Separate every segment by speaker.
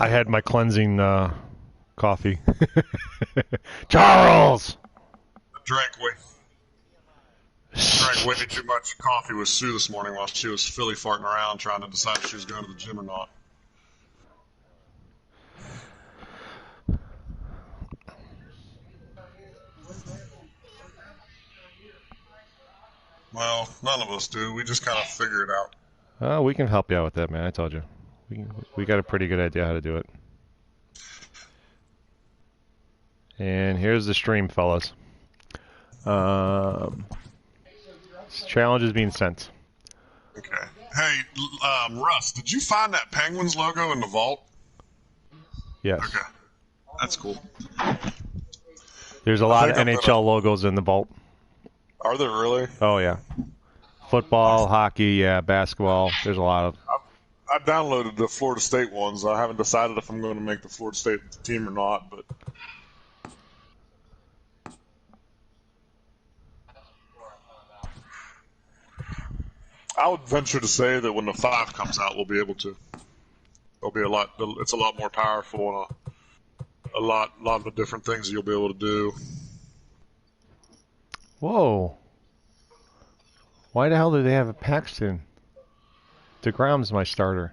Speaker 1: I had my cleansing coffee. Charles!
Speaker 2: Drank way too much coffee with Sue this morning while she was Philly farting around trying to decide if she was going to the gym or not. Well, none of us do. We just kind of figure it out.
Speaker 1: We can help you out with that, man. I told you. We got a pretty good idea how to do it. And here's the stream, fellas. This challenge is being sent.
Speaker 2: Okay. Hey, Russ, did you find that Penguins logo in the vault?
Speaker 1: Yes.
Speaker 2: Okay. That's cool.
Speaker 1: There's a lot of NHL logos in the vault.
Speaker 2: Are there really?
Speaker 1: Oh, yeah. Football, hockey, yeah, basketball. There's a lot of...
Speaker 2: I downloaded the Florida State ones. I haven't decided if I'm going to make the Florida State team or not, but... I would venture to say that when the 5 comes out, we'll be able to. It'll be it's a lot more powerful and a lot of the different things you'll be able to do.
Speaker 1: Whoa. Why the hell do they have a Paxton? DeGrom's my starter.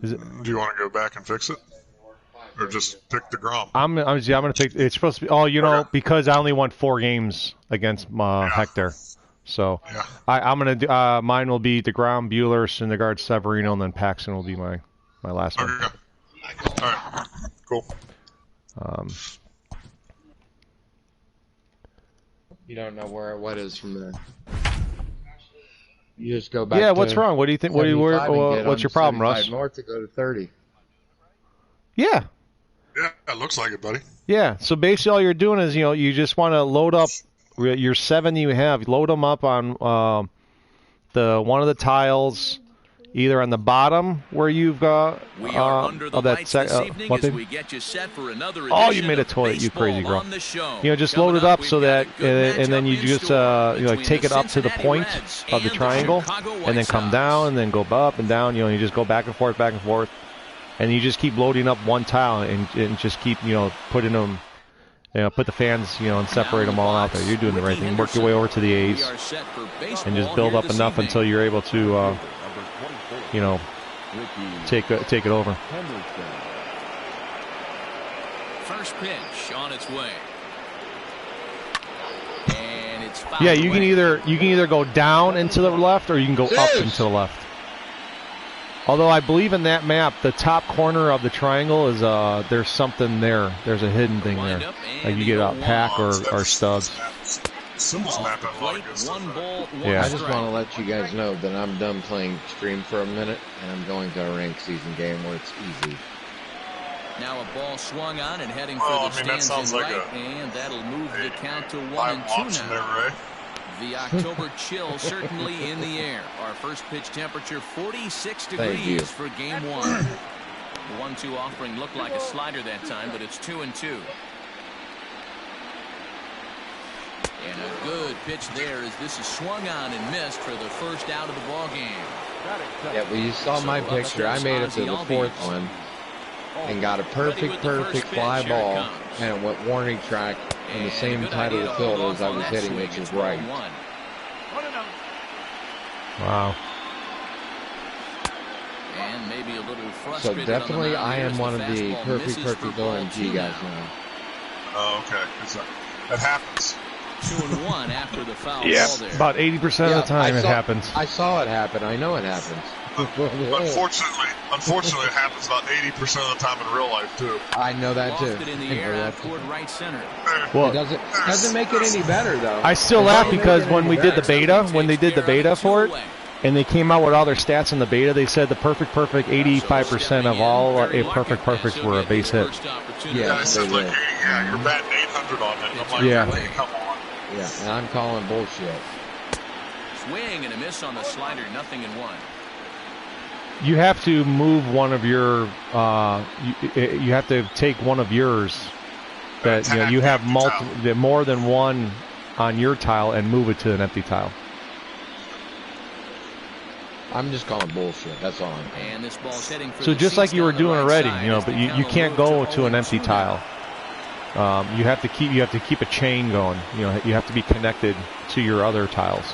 Speaker 2: Do you want to go back and fix it? Or just pick DeGrom?
Speaker 1: I'm going to pick... It's supposed to be... Oh, you know, because I only won 4 games against Hector. So
Speaker 2: yeah.
Speaker 1: I'm going to do... mine will be DeGrom, Bueller, Syndergaard, Severino, and then Paxton will be my last one.
Speaker 2: Okay. All right. Cool.
Speaker 3: You don't know what is from there. You just go back.
Speaker 1: Yeah, what's wrong? What do you think? What's your problem, Russ?
Speaker 3: North to go to 30.
Speaker 1: Yeah.
Speaker 2: Yeah, it looks like it, buddy.
Speaker 1: Yeah. So basically, all you're doing is you just want to load up your 7 you have. Load them up on one of the tiles, either on the bottom where you've got
Speaker 4: we get you set for another
Speaker 1: you made a toilet, you crazy girl. Just load it up so that, and then you just take it up to the point of the triangle, and then come down, and then go up and down. You just go back and forth, and you just keep loading up one tile, and just keep putting them. Put the fans, and separate them all out there. You're doing the right thing. Work your way over to the A's, and just build up enough until you're able to. Take it over.
Speaker 4: First pitch on its way. And it's fouled
Speaker 1: you can either go down and to the left, or you can go up and to the left. Although I believe in that map, the top corner of the triangle is there's something there. There's a hidden thing there. Like you get a pack or stubs.
Speaker 2: Symbols map has a lot of good stuff.
Speaker 3: I just want to let you guys know that I'm done playing Stream for a minute, and I'm going to a ranked season game where it's easy.
Speaker 4: Now a ball swung on and heading for the stands in right, and that'll move the count to 1-2 now. The October chill certainly in the air. Our first pitch temperature 46 degrees for game 1. The 1-2 offering looked like a slider that time, but it's 2-2. And a good pitch there as this is swung on and missed for the first out of the ball game.
Speaker 3: Yeah, well, you saw my picture. I made it to the 4th one and got a perfect fly ball, and it went warning track in the same side of the field as I was hitting, which is right.
Speaker 1: Wow.
Speaker 4: And maybe a little
Speaker 3: so definitely I am one of the perfect OMG guys now.
Speaker 2: Oh, okay. That happens.
Speaker 4: 2-1 after the foul ball there.
Speaker 1: About 80% of the time it happens.
Speaker 3: I saw it happen. I know it happens.
Speaker 2: Unfortunately, it happens about 80% of the time in real life too.
Speaker 3: I know that too.
Speaker 4: It in the air out toward right center.
Speaker 1: Well,
Speaker 3: it doesn't make it any better though.
Speaker 1: I still laugh because when they did the beta for it, and they came out with all their stats in the beta, they said the perfect 85% of all perfects were a base hit.
Speaker 2: Yeah, I said like, hey, you're batting 800 on it. I'm like,
Speaker 1: yeah.
Speaker 2: Come on.
Speaker 3: Yeah, and I'm calling bullshit.
Speaker 4: Swing and a miss on the slider, 0-1.
Speaker 1: You have to move one of your. You have to take one of yours that you have more than one on your tile and move it to an empty tile.
Speaker 3: I'm just calling bullshit. That's all I'm saying.
Speaker 4: And this ball's heading for
Speaker 1: so just like you were doing already, you know, but you can't go to an empty tile. You have to keep a chain going. You know, you have to be connected to your other tiles.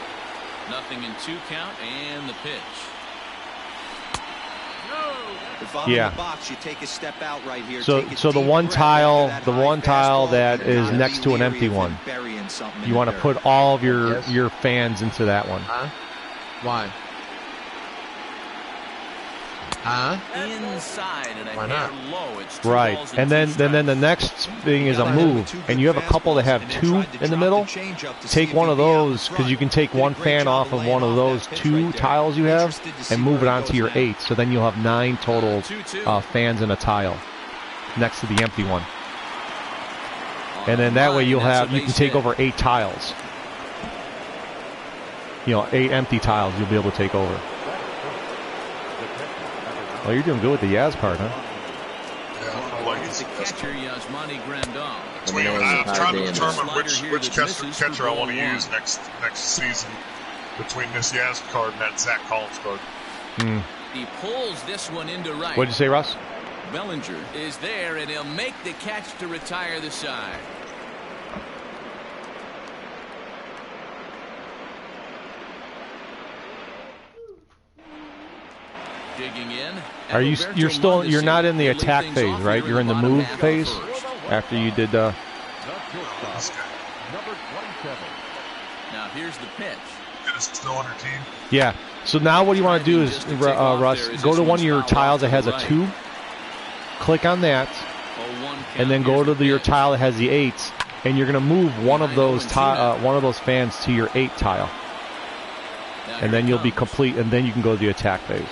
Speaker 4: Nothing in 2 count and the pitch.
Speaker 1: Yeah.
Speaker 5: The box, you take a step out right here.
Speaker 1: So the one tile that is next to an empty one, you want to put all of your fans into that one.
Speaker 3: Huh? Why? Huh?
Speaker 4: Inside and a
Speaker 3: Why not?
Speaker 4: hair low. It's
Speaker 1: Right, and then the next thing is a move, and you have a couple that have 2 in the middle. Take one of those, because you can take one fan off of one of those 2 tiles you have and move it onto your 8. So then you'll have 9 total fans in a tile next to the empty one. And then that way you can take over 8 tiles. You know, 8 empty tiles you'll be able to take over. Oh, you're doing good with the Yaz part, huh?
Speaker 2: Yeah, I like
Speaker 4: the catcher, Yasmani Grandal.
Speaker 2: I'm trying to determine which catcher I want to use next season between this Yaz card and that Zach Collins card.
Speaker 4: He pulls this one into right.
Speaker 1: What'd you say, Russ?
Speaker 4: Bellinger is there, and he'll make the catch to retire the side. Digging in.
Speaker 1: Are you're not in the attack phase, right? You're in the move phase after you did
Speaker 4: Now here's the pitch.
Speaker 2: Still on her team.
Speaker 1: Yeah. So now what you want to do is, Russ, go to one of your tiles that has a 2. Click on that, and then go to your tile that has the 8s, and you're going to move one of those fans to your 8 tile, and then you'll be complete, and then you can go to the attack phase.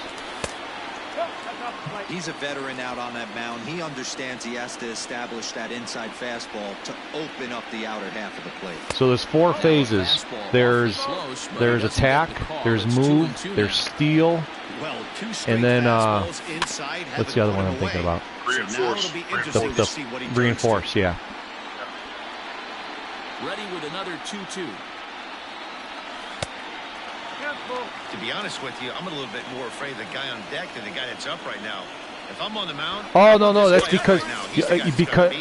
Speaker 5: He's a veteran out on that mound. He understands he has to establish that inside fastball to open up the outer half of the plate.
Speaker 1: So there's 4 phases. There's attack, there's move, there's steal, and then what's the other one I'm thinking about? Reinforce, yeah.
Speaker 4: Ready with another 2-2.
Speaker 6: To be honest with you, I'm a little bit more afraid of the guy on deck than the guy that's up right now. If I'm on the mound...
Speaker 1: Oh, no, that's because... because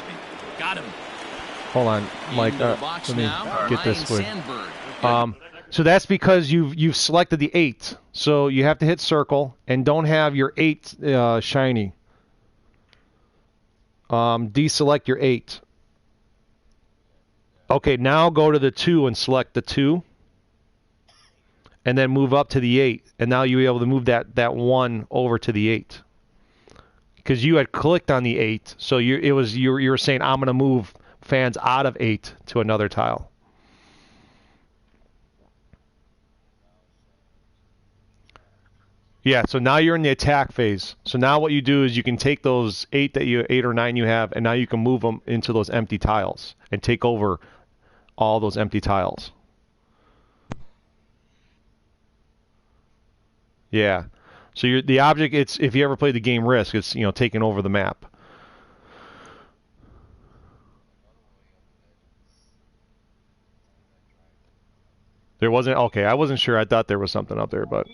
Speaker 4: got him.
Speaker 1: Hold on, Mike. Let me get this one. So that's because you've selected the 8. So you have to hit circle and don't have your 8 shiny. Deselect your 8. Okay, now go to the 2 and select the 2. And then move up to the 8, and now you'll be able to move that 1 over to the 8. Because you had clicked on the 8, so you were saying I'm going to move fans out of 8 to another tile. Yeah, so now you're in the attack phase. So now what you do is you can take those 8 or 9 you have, and now you can move them into those empty tiles and take over all those empty tiles. Yeah, so the object, it's, if you ever play the game Risk, it's, you know, taking over the map. There wasn't, okay, I wasn't sure. I thought there was something up there, but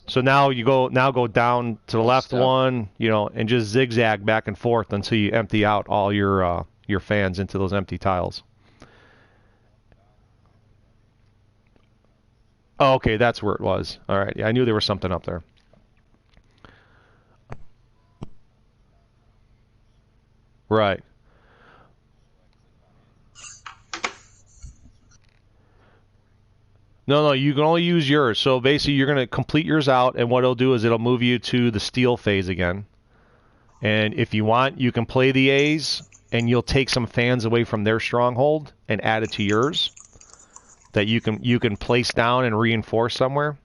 Speaker 1: so now go down to the left one, you know, and just zigzag back and forth until you empty out all your fans into those empty tiles. Oh, okay, that's where it was. All right, yeah, I knew there was something up there. Right. No, you can only use yours. So basically, you're going to complete yours out, and what it'll do is it'll move you to the steal phase again. And if you want, you can play the A's, and you'll take some fans away from their stronghold and add it to yours that you can place down and reinforce somewhere.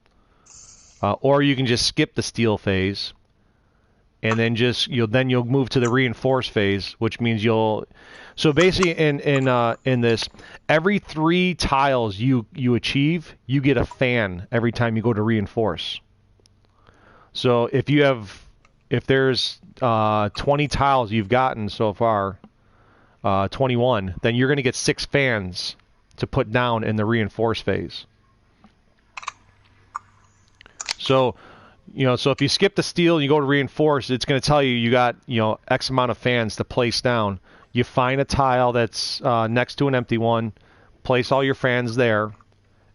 Speaker 1: Or you can just skip the steal phase, and then you'll move to the reinforce phase, which means so basically in this, every 3 tiles you achieve, you get a fan every time you go to reinforce. So if there's 20 tiles you've gotten so far, 21, then you're going to get 6 fans to put down in the reinforce phase. So, so if you skip the steal and you go to reinforce, it's going to tell you got, X amount of fans to place down. You find a tile that's next to an empty one, place all your fans there,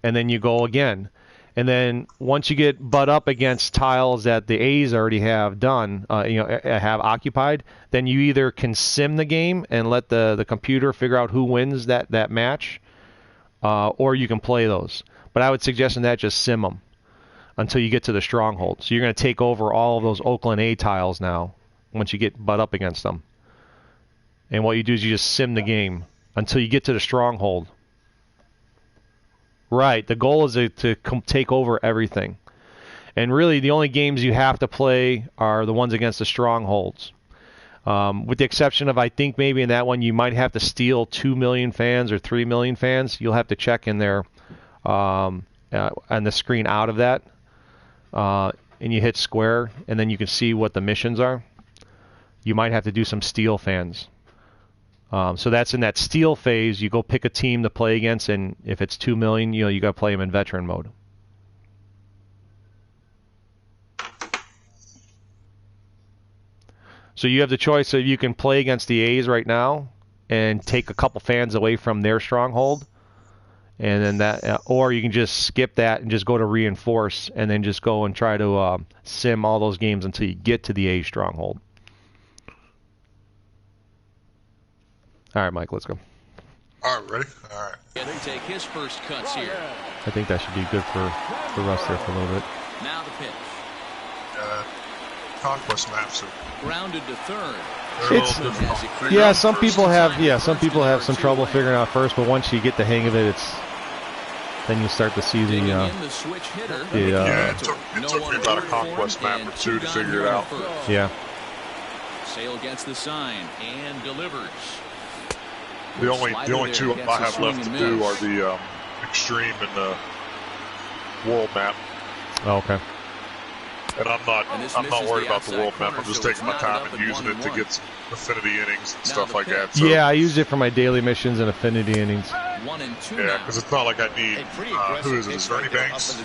Speaker 1: and then you go again. And then once you get butt up against tiles that the A's already have done, have occupied, then you either can sim the game and let the computer figure out who wins that match, or you can play those. But I would suggest in that just sim them until you get to the stronghold. So you're going to take over all of those Oakland A tiles now once you get butt up against them. And what you do is you just sim the game until you get to the stronghold. Right. The goal is to take over everything. And really, the only games you have to play are the ones against the strongholds. With the exception of, I think maybe in that one, you might have to steal 2 million fans or 3 million fans. You'll have to check in there on the screen out of that. And you hit square, and then you can see what the missions are. You might have to do some steal fans. So that's in that steal phase. You go pick a team to play against, and if it's 2 million, you got to play them in veteran mode. So you have the choice of you can play against the A's right now and take a couple fans away from their stronghold, and then that, or you can just skip that and just go to reinforce, and then just go and try to sim all those games until you get to the A stronghold. All right, Mike, let's go.
Speaker 2: All right, ready? All right.
Speaker 4: Yeah, they take his first cuts here.
Speaker 1: I think that should be good for Russ there for a little bit.
Speaker 4: Now the pitch.
Speaker 2: Conquest maps are
Speaker 4: grounded to third.
Speaker 1: Some people have some trouble figuring out first, but once you get the hang of it, then you start to see
Speaker 2: it took me about a conquest map or two to figure it out.
Speaker 1: Yeah.
Speaker 4: Sale gets the sign and delivers.
Speaker 2: The only two I have left to do are the extreme and the world map.
Speaker 1: Oh, okay.
Speaker 2: And I'm not worried about the world map. I'm just taking my time and using it to get some affinity innings and stuff like that. So.
Speaker 1: Yeah, I used it for my daily missions and affinity innings.
Speaker 4: 1 and 2.
Speaker 2: Yeah, because it's not like I need. Who is it? Is Ernie Banks?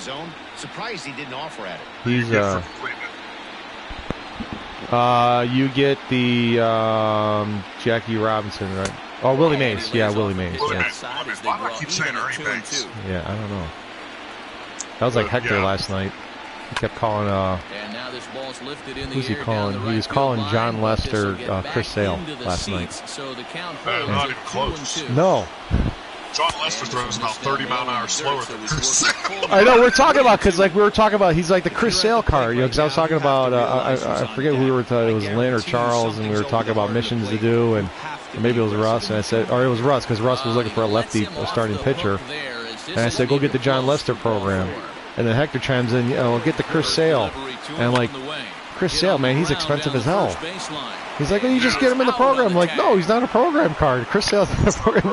Speaker 6: Surprised he didn't offer at it.
Speaker 1: He's you get the Jackie Robinson, right? Oh, Willie Mays. Yeah, Willie Mays.
Speaker 2: Why do I keep saying Ernie Banks?
Speaker 1: Yeah, I don't know. That was like Hector last night. He kept calling.
Speaker 4: And now this ball's lifted in the
Speaker 1: who's he calling? He was calling John Lester, Chris Sale last night.
Speaker 4: So the count
Speaker 2: not even close.
Speaker 1: No.
Speaker 2: John Lester throws about 30 mile an hour slower than Chris Sale.
Speaker 1: I know, we're talking about, because like we were talking about, he's like the Chris Sale card, because I was talking about, I forget who we were talking, it was Lynn or Charles, and we were talking about missions to do, and maybe it was Russ, and I said, or it was Russ, because Russ was looking for a lefty starting pitcher, and I said, go get the John Lester program, and then Hector chimes in, get the Chris Sale, and I'm like, Chris Sale, man, he's expensive as hell. He's like, you just get him in the program. I'm like, no, he's not a program card. Chris Sale's in the program.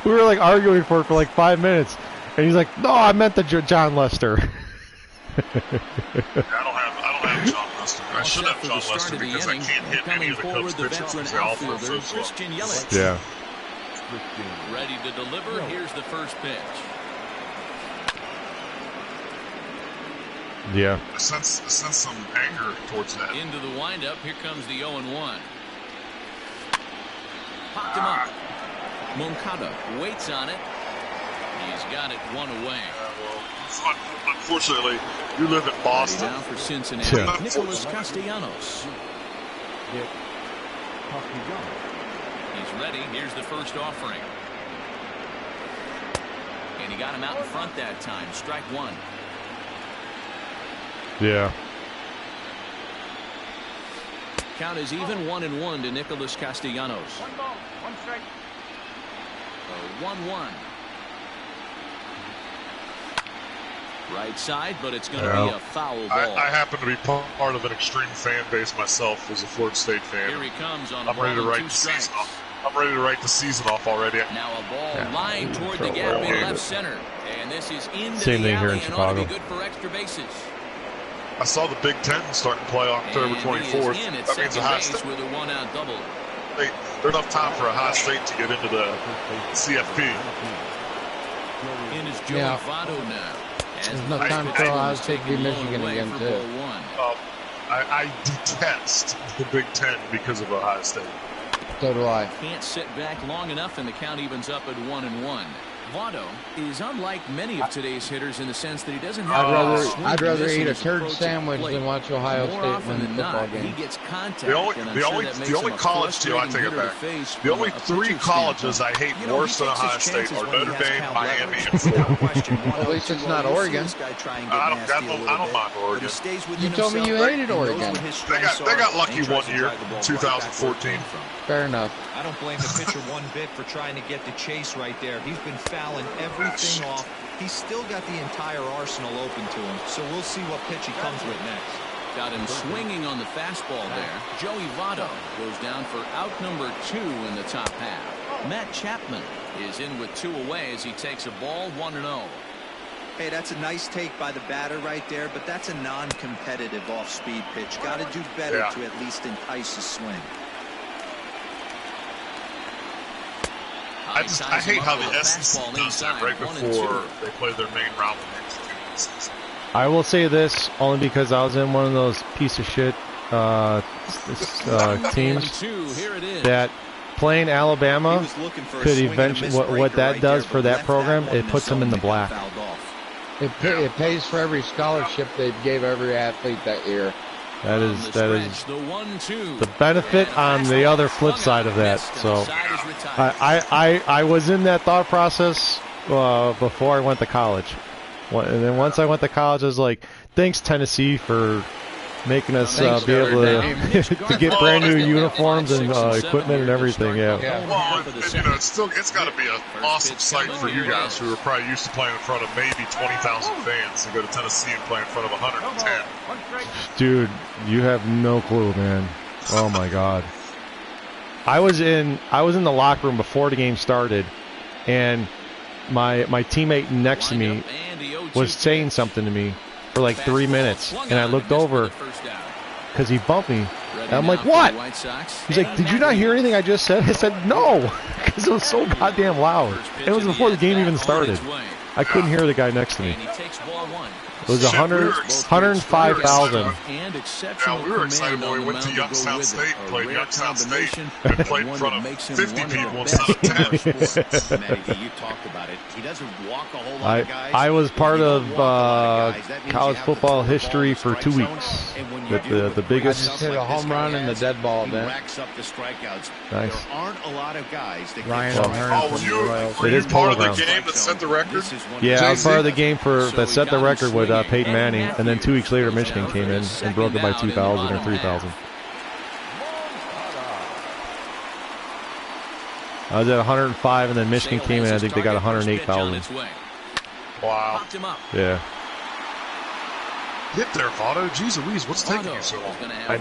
Speaker 1: We were like arguing for it for like 5 minutes, and he's like, no, I meant the John Lester.
Speaker 2: I don't have John Lester. I should have John Lester because I can't hit any of the Cubs pitchers because they all throw so slow.
Speaker 1: Yeah.
Speaker 4: Ready to deliver. Here's the first pitch.
Speaker 1: Yeah.
Speaker 2: I sense some anger towards that.
Speaker 4: Into the windup. Here comes the 0-1. Popped him up. Moncada waits on it. He's got it one away.
Speaker 2: Unfortunately, you live in Boston.
Speaker 4: Now for Cincinnati,
Speaker 1: Yeah.
Speaker 4: Nicholas Castellanos. He's ready. Here's the first offering. And he got him out in front that time. Strike one.
Speaker 1: Yeah.
Speaker 4: Count is even 1-1 to Nicholas Castellanos.
Speaker 7: 1 ball, 1 strike.
Speaker 4: 1-1. Right side, but it's going to be a foul ball.
Speaker 2: I happen to be part of an extreme fan base myself as a Florida State fan.
Speaker 4: Here he comes on a
Speaker 2: I'm ready to
Speaker 4: ball
Speaker 2: write
Speaker 4: and
Speaker 2: the
Speaker 4: 2
Speaker 2: season
Speaker 4: strikes.
Speaker 2: off. I'm ready to write the season off already.
Speaker 4: Now a ball lined toward the gap in left center, and this is into
Speaker 1: Same
Speaker 4: the
Speaker 1: thing here
Speaker 4: alley
Speaker 1: in
Speaker 4: and ought to
Speaker 1: Chicago.
Speaker 4: be good for extra bases.
Speaker 2: I saw the Big Ten starting to play October 24th. That means Ohio State.
Speaker 4: With a 1-out double.
Speaker 2: There's enough time for Ohio State to get into the CFP.
Speaker 4: In is Joey Votto now.
Speaker 3: There's no time for Ohio State to be Michigan again, too.
Speaker 2: I detest the Big Ten because of Ohio State.
Speaker 3: So do I.
Speaker 4: Can't sit back long enough, and the count evens up at 1-1. Votto is unlike many of today's hitters in the sense that he doesn't have.
Speaker 3: I'd rather eat a turd sandwich than watch Ohio State win a football game.
Speaker 4: He gets contact.
Speaker 2: The only college team, I take it back. The only 3 colleges I hate worse than Ohio State are Notre Dame, Miami, and Florida.
Speaker 3: At least it's not Oregon.
Speaker 2: I don't mind Oregon.
Speaker 3: You told me you hated Oregon.
Speaker 2: They got lucky one year, 2014.
Speaker 3: Fair enough.
Speaker 5: I don't blame the pitcher one bit for trying to get the chase right there. He's been fouling everything off. He's still got the entire arsenal open to him, so we'll see what pitch he comes with next.
Speaker 4: Got him swinging on the fastball there. Joey Votto goes down for out number 2 in the top half. Matt Chapman is in with 2 away as he takes a ball 1-0.
Speaker 5: Hey, that's a nice take by the batter right there, but that's a non-competitive off-speed pitch. Got to do better to at least entice a swing.
Speaker 2: I hate how the SEC does that right before they play their main round games.
Speaker 1: I will say this only because I was in one of those piece of shit teams that playing Alabama could eventually what that does for that program, it puts them in the black.
Speaker 3: It pays for every scholarship they gave every athlete that year.
Speaker 1: That is the benefit on the other flip side of that. So I was in that thought process before I went to college. And then once I went to college, I was like, thanks, Tennessee, for making us be able to get brand new uniforms and equipment and everything.
Speaker 2: Well, it's got to be an awesome sight for you guys who are probably used to playing in front of maybe 20,000 fans to go to Tennessee and play in front of 110.
Speaker 1: Dude, you have no clue, man. Oh my God. I was in the locker room before the game started, and my teammate next to me was saying something to me for like 3 minutes, and I looked over because he bumped me. And I'm like, what? He's like, did you not hear anything I just said? I said, no, because it was so goddamn loud. And it was before the game even started. I couldn't hear the guy next to me. It was 105,000.
Speaker 2: Yeah, we were excited when we went to Youngstown State and played Youngstown State and played in front of 50 people instead of 10.
Speaker 6: You talked about it. He doesn't walk a whole lot of guys.
Speaker 1: I was part of college football history for 2 weeks. With the biggest.
Speaker 3: I just hit a home run and the dead ball event.
Speaker 6: Racks up the strikeouts.
Speaker 1: Nice.
Speaker 6: There aren't a lot of guys that
Speaker 3: Ryan O'Hearn from the Royals.
Speaker 2: Were you part of the game that set the record?
Speaker 1: Yeah, I was part of the game that set the record with Peyton Manning, and then 2 weeks later Michigan came in and broke it by 2,000 or 3,000. I was at 105, and then Michigan came in. I think they got 108,000.
Speaker 2: Wow.
Speaker 1: Yeah.
Speaker 2: Get there, Votto. Jeez Louise, what's taking you so long?
Speaker 1: I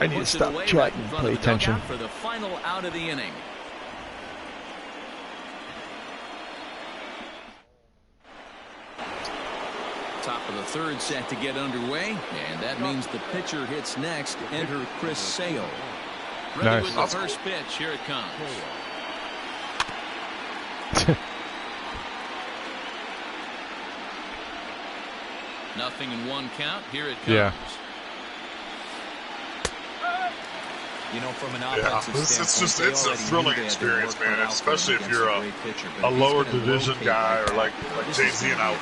Speaker 1: need to stop chatting and pay attention.
Speaker 4: For the final out of the inning. Top of the third set to get underway, and that means the pitcher hits next. Enter Chris Sale. Ready with the first pitch. Here it comes. Nothing in 1 count. Here it comes.
Speaker 1: Yeah.
Speaker 5: You know, from an offensive standpoint,
Speaker 2: it's a thrilling experience, man, especially if you're a lower division guy or like Jay-Z and I was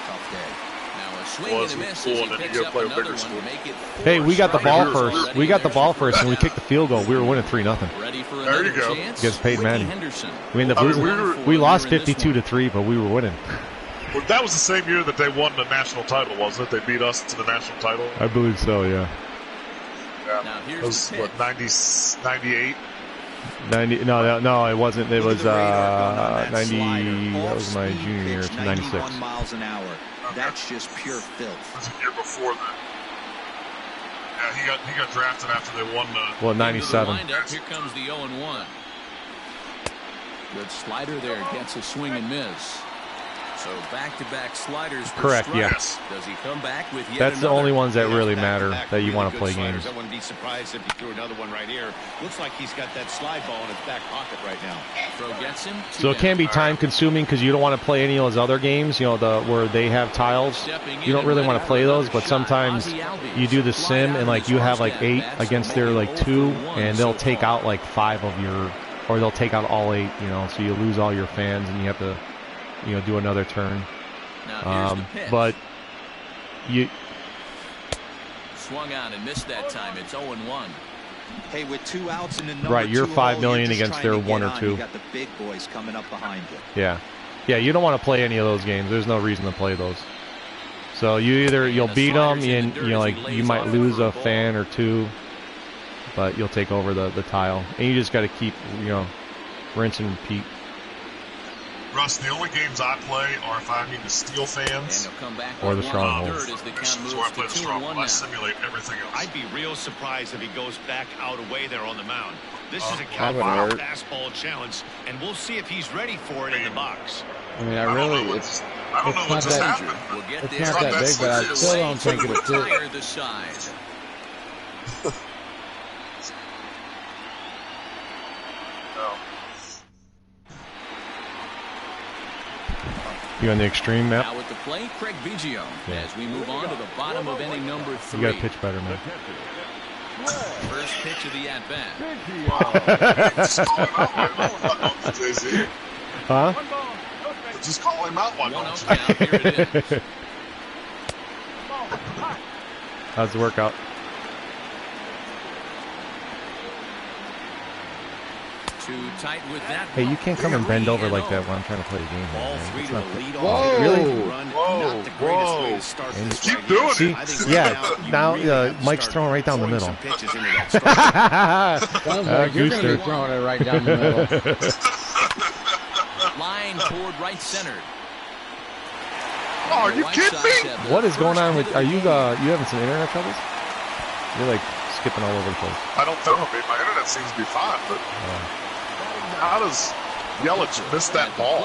Speaker 2: with school, and then you go play a bigger school.
Speaker 1: Hey, we got the ball first. We got the ball first, and we kicked the field goal. We were winning 3-0.
Speaker 2: There you go.
Speaker 1: Against Peyton Manning. We ended up losing. We lost 52-3, but we were winning.
Speaker 2: Well, that was the same year that they won the national title, wasn't it? They beat us to the national title.
Speaker 1: I believe so. Yeah.
Speaker 2: Yeah. It was what, 98?
Speaker 1: 90? No, it wasn't. It was 90. That was my junior year. 96.
Speaker 5: 91 miles an hour. That's just pure filth.
Speaker 2: It was a year before that. Yeah, he got drafted after they won the.
Speaker 1: Well, 97.
Speaker 4: Here comes the 0-1. Good slider there, gets a swing and miss. So back-to-back sliders.
Speaker 1: Correct. Yeah.
Speaker 4: Does he come back with yet
Speaker 1: That's the only ones that really matter that you want to play games.
Speaker 6: I wouldn't be surprised if he threw another one right here. Looks like he's got that slide ball in his back pocket right now.
Speaker 4: Throw gets him.
Speaker 1: So it can be time-consuming because you don't want to play any of those other games, you know, where they have tiles. You don't really want to play those, but sometimes you do the sim and like you have like 8 against their like 2, and they'll take out like 5 of your, or they'll take out all 8, you know, so you lose all your fans and you have to, you know, do another turn. But you
Speaker 4: swung on and missed that time. It's 0-1.
Speaker 5: Hey, with 2 outs in the number
Speaker 1: right, you're
Speaker 5: 2
Speaker 1: $5
Speaker 5: hole,
Speaker 1: million
Speaker 5: you're
Speaker 1: against their 1 or 2.
Speaker 5: You got the big boys coming up behind you.
Speaker 1: Yeah, you don't want to play any of those games. There's no reason to play those. So you'll beat them, and you know, like you might lose a fan or 2, but you'll take over the tile, and you just got to keep, you know, rinse and repeat.
Speaker 2: Russ, the only games I play are if I need to steal fans
Speaker 1: or the strongholds.
Speaker 2: So I play the stronghold. I simulate everything else.
Speaker 6: I'd be real surprised if he goes back out away there on the mound. This is a Cal fastball challenge, and we'll see if he's ready for it in the box.
Speaker 3: I mean, I don't know what just happened. It's not that big, but I still don't think it's it.
Speaker 1: You on the extreme map?
Speaker 4: Now with the play, Craig Biggio. As we move on to the bottom of inning number 3.
Speaker 1: You got to pitch better, man.
Speaker 4: First pitch of the at-bat.
Speaker 1: Huh?
Speaker 2: Just call him out one.
Speaker 4: Here it is.
Speaker 1: How's the workout?
Speaker 4: Too tight with that.
Speaker 1: Hey, you can't come and bend over like that when I'm trying to play a game.
Speaker 4: Ball 3 to the lead off.
Speaker 1: Oh, really?
Speaker 2: Whoa. Keep doing
Speaker 1: it. Yeah, now Mike's throwing right down the middle.
Speaker 3: Sounds like you're going to be throwing it right down the middle.
Speaker 4: Line toward right center.
Speaker 2: Oh, are you kidding me?
Speaker 1: What is going on with? Are you having some internet troubles? You're like skipping all over the place.
Speaker 2: I don't know. My internet seems to be fine, but how does Yelich miss that ball?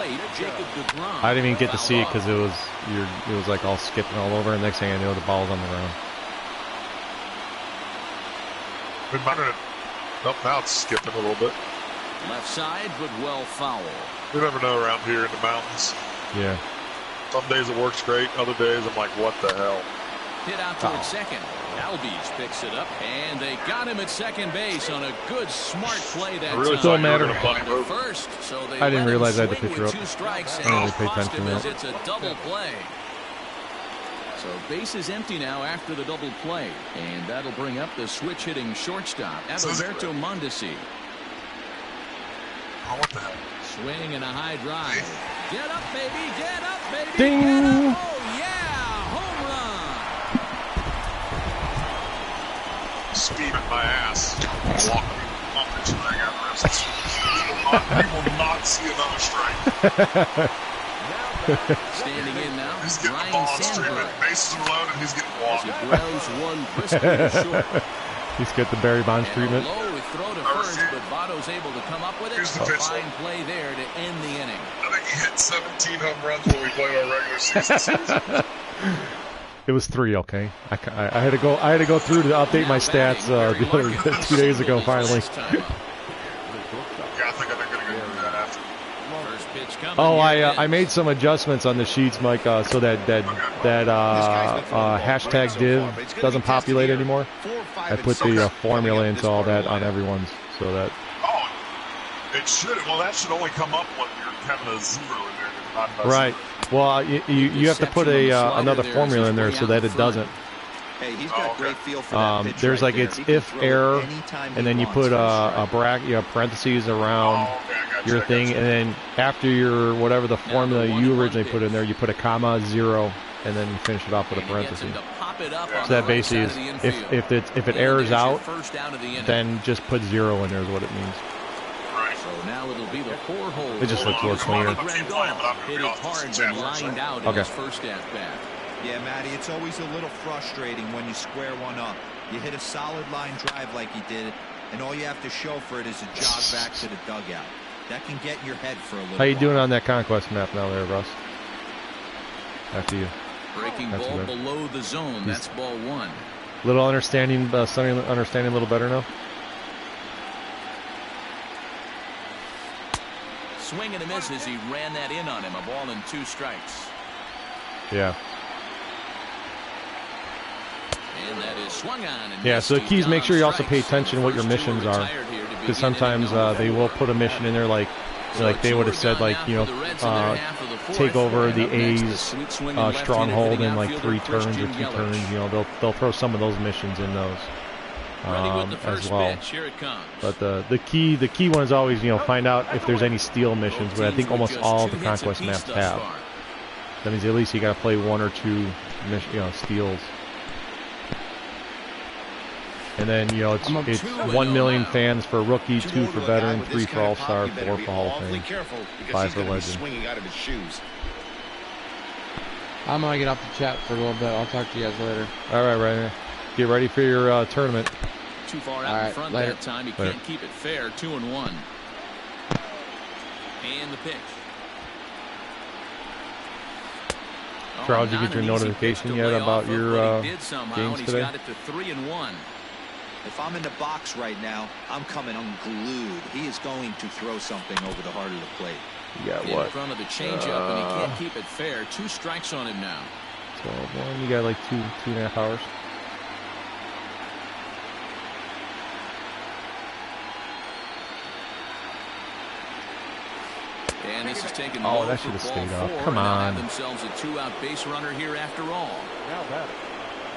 Speaker 1: I didn't even get to see it because it was like all skipping all over, and next thing I knew, the ball's on the ground.
Speaker 2: My internet, now it's skipping a little bit.
Speaker 4: Left side, but well foul.
Speaker 2: You never know around here in the mountains.
Speaker 1: Yeah.
Speaker 2: Some days it works great. Other days I'm like, what the hell?
Speaker 4: Hit out towards second. Albies picks it up, and they got him at second base on a good, smart play that
Speaker 2: really
Speaker 4: time.
Speaker 1: Don't matter.
Speaker 4: First, so they
Speaker 1: I didn't realize I had to
Speaker 4: swing
Speaker 1: pick her
Speaker 4: with
Speaker 1: up.
Speaker 4: 2 strikes,
Speaker 1: I didn't really
Speaker 4: and
Speaker 1: pay attention to that.
Speaker 4: it's a double play. So base is empty now after the double play, and that'll bring up the switch-hitting shortstop, Adalberto Mondesi.
Speaker 2: Oh, what the hell?
Speaker 4: Swing and a high drive. Get up, baby! Get up, baby!
Speaker 1: Ding!
Speaker 4: Get up! Oh, yeah! Home run!
Speaker 2: Speed in my ass. Walking off the thing out. You will not see another strike.
Speaker 4: Standing in now,
Speaker 2: He's getting
Speaker 4: Ryan
Speaker 2: the ball
Speaker 4: Sandberg.
Speaker 2: straight. Bases are loaded. He's getting walked.
Speaker 4: He grounds one briskly to short.
Speaker 1: He's got the Barry Bonds treatment.
Speaker 4: And a low throw to first, but Votto's able to come up with it.
Speaker 2: Here's the pitch.
Speaker 4: Fine play there to end the inning.
Speaker 2: I think he hit 17 home runs when we played our regular season.
Speaker 1: It was 3, okay. I had to go. I had to go through to update my stats 2 days ago. Finally.
Speaker 2: Yeah, I think they're going to do that after.
Speaker 4: First pitch coming.
Speaker 1: Oh, I made some adjustments on the sheets, Mike, so that hashtag div doesn't populate anymore. I put the formula into all that on everyone's, so that.
Speaker 2: Oh, it should. Well, that should only come up when you're having a 0 in there. Not
Speaker 1: right. Well, you have to put another formula in there so that it doesn't.
Speaker 5: Hey, he's got a great feel for that pitch
Speaker 1: there's
Speaker 5: right
Speaker 1: like
Speaker 5: there.
Speaker 1: it's if error, and then you put a bracket, parentheses around your thing, and then after your whatever the formula you originally put in there, you put a comma, 0, and then you finish it off with a parenthesis. So that basically is if it errors out, then just put 0 in there is what it means.
Speaker 4: So now it'll be the 4 hole.
Speaker 1: It just looks a little cleaner.
Speaker 4: Hit it hard and lined out in his first at bat.
Speaker 5: Yeah, Matty, it's always a little frustrating when you square one up. You hit a solid line drive like he did, and all you have to show for it is a jog back to the dugout. That can get in your head for a little
Speaker 1: How you doing
Speaker 5: while.
Speaker 1: on that conquest map now there, Russ? After you.
Speaker 4: Breaking ball below the zone. That's ball 1.
Speaker 1: Little understanding, understanding a little better now.
Speaker 4: Swing and a miss as he ran that in on him. A ball and 2 strikes.
Speaker 1: Yeah.
Speaker 4: And that is swung on. And
Speaker 1: yeah, so the key is make sure you also pay attention to what your missions are. Because sometimes they will put a mission in there like they would have said, like, you know, take over the A's stronghold in like 3 turns or 2 turns. You know, they'll throw some of those missions in those as well. But the key one is always, you know, find out if there's any steal missions. But I think almost all of the Conquest maps have. That means at least you got to play 1 or 2 steals. And then, you know, it's 1 million fans for rookie, 2 for veteran, 3 for all-star, 4 for Hall of Fame, 5 for legend.
Speaker 3: I'm going to get off the chat for a little bit. I'll talk to you guys later.
Speaker 1: All right, Ryder. Get ready for your tournament.
Speaker 4: Too far out in front that time. He can't keep it fair. 2-1. And the pitch.
Speaker 1: Charles, did you get your notification yet about your games today?
Speaker 5: Got it to 3-1. If I'm in the box right now, I'm coming unglued. He is going to throw something over the heart of the plate.
Speaker 1: You got what?
Speaker 4: In front of the changeup, and he can't keep it fair. 2 strikes on him now.
Speaker 1: 12-1. You got like 2.5 hours.
Speaker 4: And this is taken
Speaker 1: low that should have stayed up. Come on.
Speaker 4: Have themselves a 2-out base runner here after all.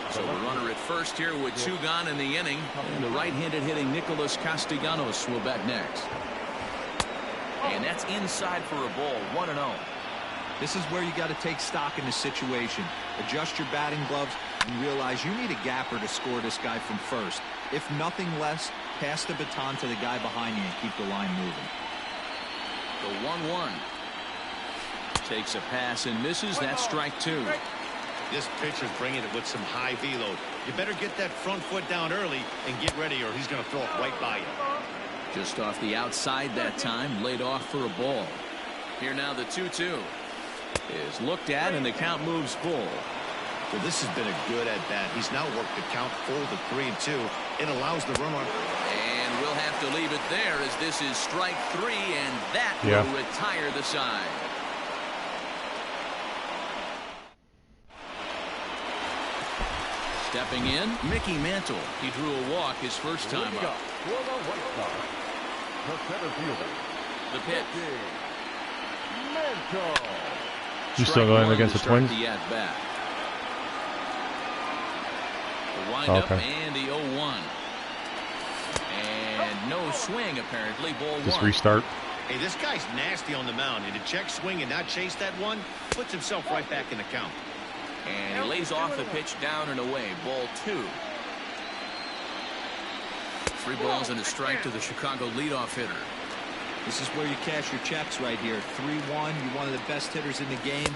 Speaker 4: So a runner at first here with 2 gone in the inning. And the right-handed hitting Nicholas Castellanos will bat next. And that's inside for a ball. 1-0.
Speaker 5: This is where you got to take stock in the situation. Adjust your batting gloves and realize you need a gapper to score this guy from first. If nothing less, pass the baton to the guy behind you and keep the line moving.
Speaker 4: The 1-1. Takes a pass and misses. That's strike 2.
Speaker 6: This pitcher's bringing it with some high velo. You better get that front foot down early and get ready, or he's going to throw it right by you.
Speaker 4: Just off the outside that time, laid off for a ball. Here now the 2-2 is looked at, and the count moves full.
Speaker 6: Well, this has been a good at bat. He's now worked the count full to 3-2. It allows the runner.
Speaker 4: And we'll have to leave it there, as this is strike 3, and that will retire the side. Stepping in, Mickey Mantle. He drew a walk his first time up. The pitch.
Speaker 1: You still going against the Twins?
Speaker 4: The windup and the 0-1. And no swing, apparently. Ball 1.
Speaker 1: Just restart.
Speaker 6: Hey, this guy's nasty on the mound. And to check swing and not chase that one, puts himself right back in the count.
Speaker 4: And he lays off the pitch down and away. Ball 2. 3 balls and a strike to the Chicago leadoff hitter.
Speaker 5: This is where you cash your checks right here. 3-1. You're one of the best hitters in the game.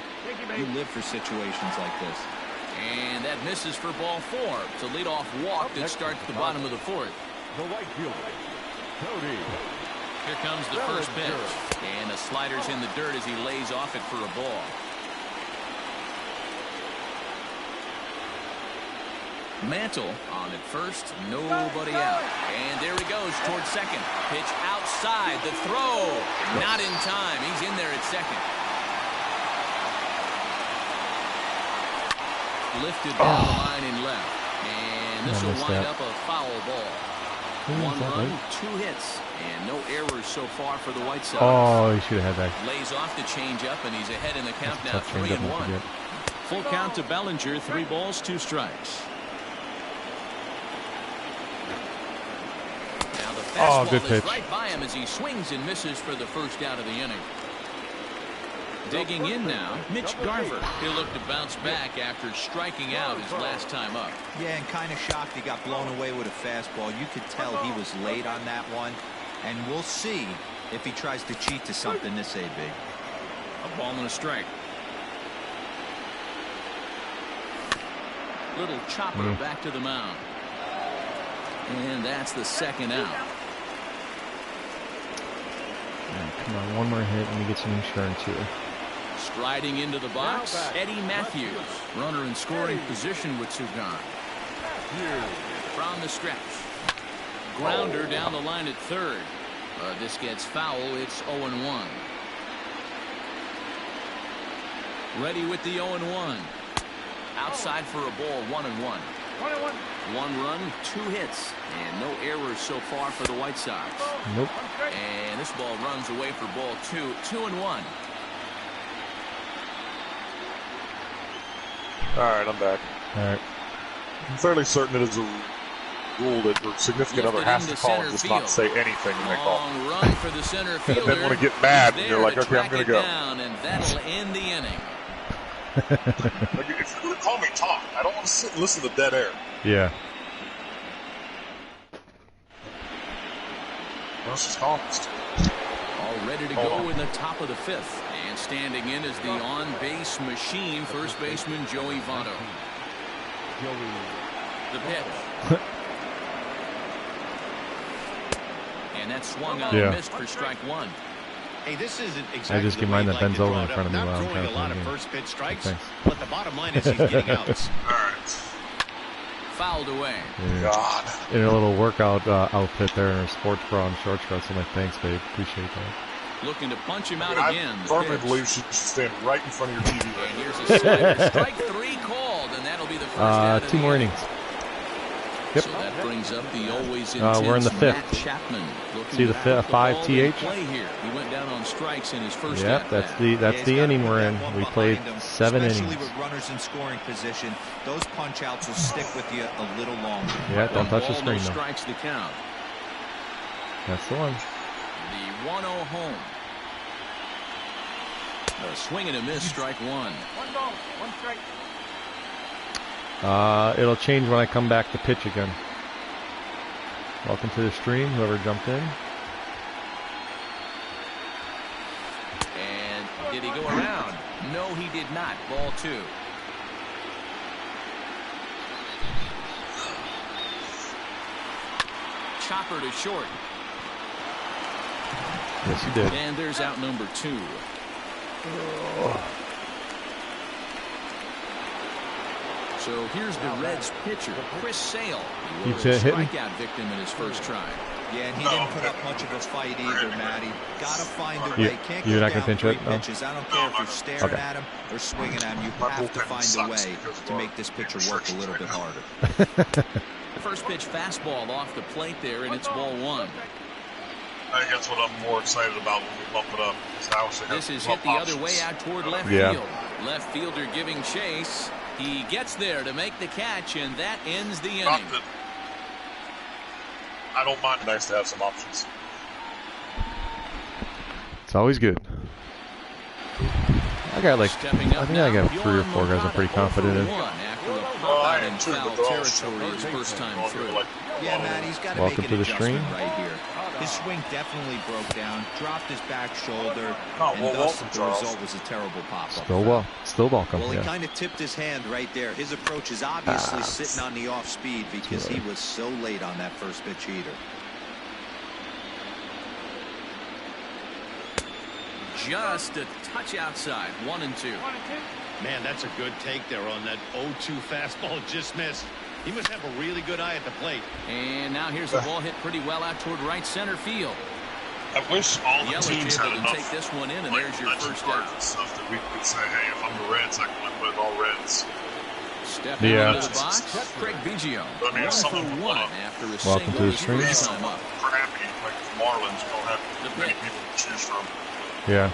Speaker 5: You live for situations like this.
Speaker 4: And that misses for ball 4. It's a leadoff walk that starts the bottom of the 4th.
Speaker 7: The right fielder, Cody.
Speaker 4: Here comes the first pitch. And the slider's in the dirt as he lays off it for a ball. Mantle on at first, nobody out. And there he goes towards second. Pitch outside, the throw, not in time. He's in there at second. Lifted down the line in left. And this will wind up a foul ball. 1 run, 2 hits, and no errors so far for the White Sox.
Speaker 1: Oh, he should have had that.
Speaker 4: Lays off the changeup, and he's ahead in the count now, 3-1. Full count to Bellinger, 3 balls, 2 strikes.
Speaker 1: Oh, good pitch.
Speaker 4: Right by him as he swings and misses for the first out of the inning. Digging in now, Mitch Garver. He'll look to bounce back after striking out his last time up.
Speaker 5: Yeah, and kind of shocked he got blown away with a fastball. You could tell he was late on that one. And we'll see if he tries to cheat to something this AB.
Speaker 4: A ball and a strike. Little chopper back to the mound. And that's the second out.
Speaker 1: Come on, one more hit and we get some insurance here.
Speaker 4: Striding into the box, Eddie Matthews. Runner in scoring position with Sugan. From the stretch. Grounder down the line at third. This gets foul. It's 0-1. Ready with the 0-1. Outside for a ball, 1-1. 1 run, 2 hits, and no errors so far for the White Sox.
Speaker 1: Nope.
Speaker 4: And this ball runs away for ball 2, 2-1.
Speaker 2: All right, I'm back.
Speaker 1: All right.
Speaker 2: I'm fairly certain it is a rule that your significant other has to call and just not say anything when they call.
Speaker 4: Long run for the center fielder.
Speaker 2: And then when you get mad, and you're like, okay, I'm going to go.
Speaker 4: Down, and that'll end the inning.
Speaker 2: If you're going to call me, talk. I don't want to sit and listen to dead air.
Speaker 1: Yeah.
Speaker 2: This is honest.
Speaker 4: All ready to go in the top of the 5th. And standing in is the on-base machine, first baseman Joey Votto. The pitch. And that swung on and missed for strike 1.
Speaker 6: Hey, this isn't exactly
Speaker 1: I just get mine that bends over in front of me while I'm
Speaker 6: throwing
Speaker 1: trying
Speaker 6: a lot
Speaker 1: to
Speaker 6: of
Speaker 1: play
Speaker 6: first pitch strikes,
Speaker 1: Thanks.
Speaker 6: but the bottom line is he's getting outs.
Speaker 2: All right.
Speaker 4: Fouled away.
Speaker 1: Yeah.
Speaker 2: God.
Speaker 1: In a little workout outfit there in her sports bra and short shorts. I'm like, thanks, babe. Appreciate that.
Speaker 4: Looking to punch him out again.
Speaker 2: I firmly believe she should stand right in front of your TV.
Speaker 4: And here's a slider. Strike 3 called, and that'll be the first out of
Speaker 1: 2 more innings. Yep.
Speaker 4: So that brings up the always
Speaker 1: we're in the 5th.
Speaker 4: Matt Chapman.
Speaker 1: See the 5 TH?
Speaker 4: Play here. He went down on strikes in his first
Speaker 1: Yep, that's the inning we're in. We played 7 innings.
Speaker 5: Especially with runners in scoring position, those punch outs will stick with you a little longer.
Speaker 1: Yeah, don't touch the screen though.
Speaker 4: Strikes the count.
Speaker 1: That's the one.
Speaker 4: The 1-0 home. A swing and a miss, strike 1.
Speaker 8: 1 ball, 1 strike.
Speaker 1: It'll change when I come back to pitch again. Welcome to the stream, whoever jumped in.
Speaker 4: And did he go around? No, he did not. Ball 2. Chopper to short.
Speaker 1: Yes, he did.
Speaker 4: And there's out number 2. So here's the Reds pitcher, Chris Sale. He was a strikeout victim in his first try.
Speaker 5: Yeah, and he didn't put up much of a fight either, Matty. Gotta find a way. Can't
Speaker 1: you're
Speaker 5: go
Speaker 1: not gonna
Speaker 5: down
Speaker 1: pinch it?
Speaker 5: 3
Speaker 1: No?
Speaker 5: pitches. I don't care if you're staring at him or swinging at him. You have to find a way to make this pitcher work a little bit harder.
Speaker 4: First pitch fastball off the plate there, and it's ball 1.
Speaker 2: I think that's what I'm more excited about when we bump it up.
Speaker 4: This is hit the other way out toward left field. Left fielder giving chase. He gets there to make the catch, and that ends the inning.
Speaker 2: I don't mind. Nice to have some options.
Speaker 1: It's always good. I got like, I think I got 3 or 4 guys I'm pretty confident in.
Speaker 2: I am too, but they're all
Speaker 4: first time through.
Speaker 5: Yeah, man, he's got to make an adjustment right here. His swing definitely broke down, dropped his back shoulder, and thus the result was a terrible pop-up.
Speaker 1: Still welcome.
Speaker 5: Well, he kind of tipped his hand right there. His approach is obviously sitting on the off-speed because he was so late on that first pitch heater.
Speaker 4: Just a touch outside, 1-2.
Speaker 6: Man, that's a good take there on that 0-2 fastball. Just missed. He must have a really good eye at the plate.
Speaker 4: And now here's the ball hit pretty well out toward right center field.
Speaker 2: I wish all the teams had enough.
Speaker 4: Take this one in, and there's your first out.
Speaker 2: Stuff that we could say, hey, if I'm the Reds, I can win with all Reds.
Speaker 4: Step into the box, Craig Biggio.
Speaker 2: I mean, if someone would
Speaker 4: after a
Speaker 1: welcome to the stream.
Speaker 2: Crappy, like the Marlins, you don't have many people to choose from.
Speaker 1: Yeah.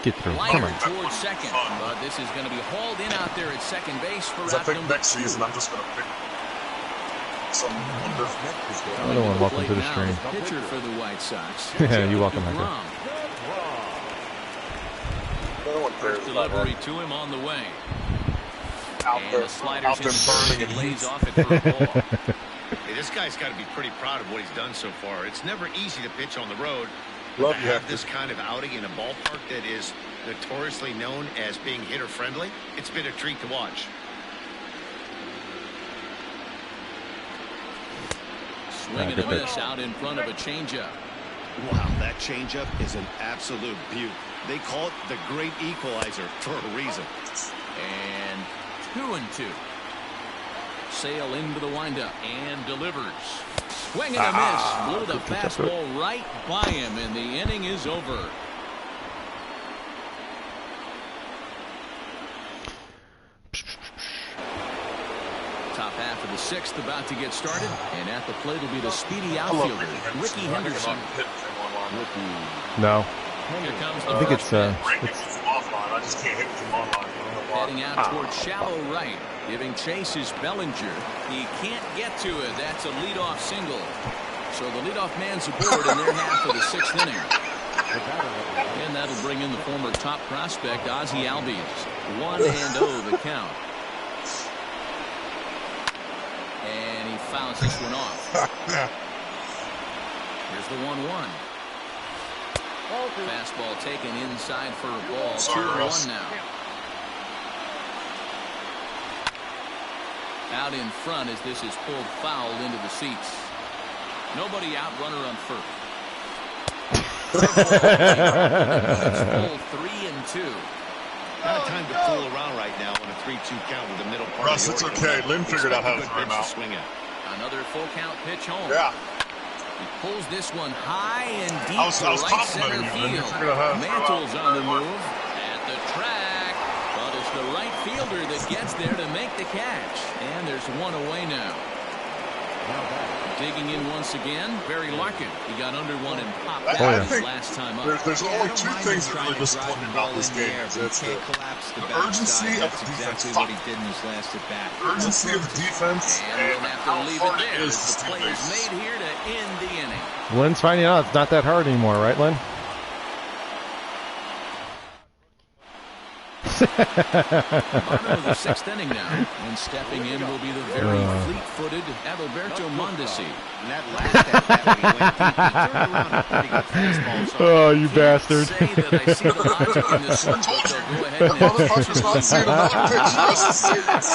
Speaker 1: Get through. Come on.
Speaker 4: Towards second, but this is going to be hauled in out there at second base for
Speaker 2: I think next season I'm just going to pick some wonderful.
Speaker 1: Another one. Welcome to the stream.
Speaker 4: Pitcher for the White Sox.
Speaker 1: Yeah, you're welcome, Hunter.
Speaker 4: First delivery to him on the way. And the slider's in, lays off it for a ball.
Speaker 6: Hey, this guy's got to be pretty proud of what he's done so far. It's never easy to pitch on the road.
Speaker 2: Love
Speaker 6: to have this kind of outing in a ballpark that is notoriously known as being hitter-friendly, it's been a treat to watch.
Speaker 4: Swing and a miss out in front of a changeup.
Speaker 6: Wow, that changeup is an absolute beaut. They call it the great equalizer for a reason.
Speaker 4: And 2-2. Sale into the windup and delivers. Swing and a miss. Blew the fastball right by him, and the inning is over. Top half of the sixth about to get started, and at the plate will be the speedy outfielder, Ricky Henderson.
Speaker 1: No.
Speaker 4: Here comes the
Speaker 1: I think it's
Speaker 2: offline. I just can't hit him online.
Speaker 4: heading out towards shallow right, giving chase is Bellinger. He can't get to it. That's a leadoff single. So the leadoff man's aboard in their half of the sixth inning. And that'll bring in the former top prospect, Ozzie Albies. 1-0 the count. And he fouls this one off. Here's the 1-1. Fastball taken inside for a ball. 2-1 now. Out in front as this is pulled foul into the seats. Nobody out, runner on first. It's full 3-2.
Speaker 6: Not a time to fool around right now on a 3-2 count with the middle part.
Speaker 2: Russ, it's okay. Lynn figured out how to throw him out.
Speaker 4: Another full count pitch home.
Speaker 2: Yeah.
Speaker 4: He pulls this one high and deep
Speaker 2: I was
Speaker 4: to right center
Speaker 2: complimenting you.
Speaker 4: field. Mantle's on the move at the track, but it's the right fielder that gets there to make the catch. And there's one away now. Digging in once again, Barry Larkin. He got under one and popped out his last time up.
Speaker 2: There's only two things that really disappoint me about this game. It's the urgency of the defense.
Speaker 5: What he did in his last at bat.
Speaker 2: Urgency of the defense and how hard it is to
Speaker 4: the play is made here to end the inning.
Speaker 1: Lynn's finding out it's not that hard anymore, right, Lynn?
Speaker 4: Bottom of the sixth inning now, and stepping in will be the very fleet-footed Adalberto Mondesi.
Speaker 1: Oh, you bastard!
Speaker 4: Say that I see the logic in this one, but they'll go ahead and
Speaker 2: motherfucker's not seeing another pitch the rest of the series.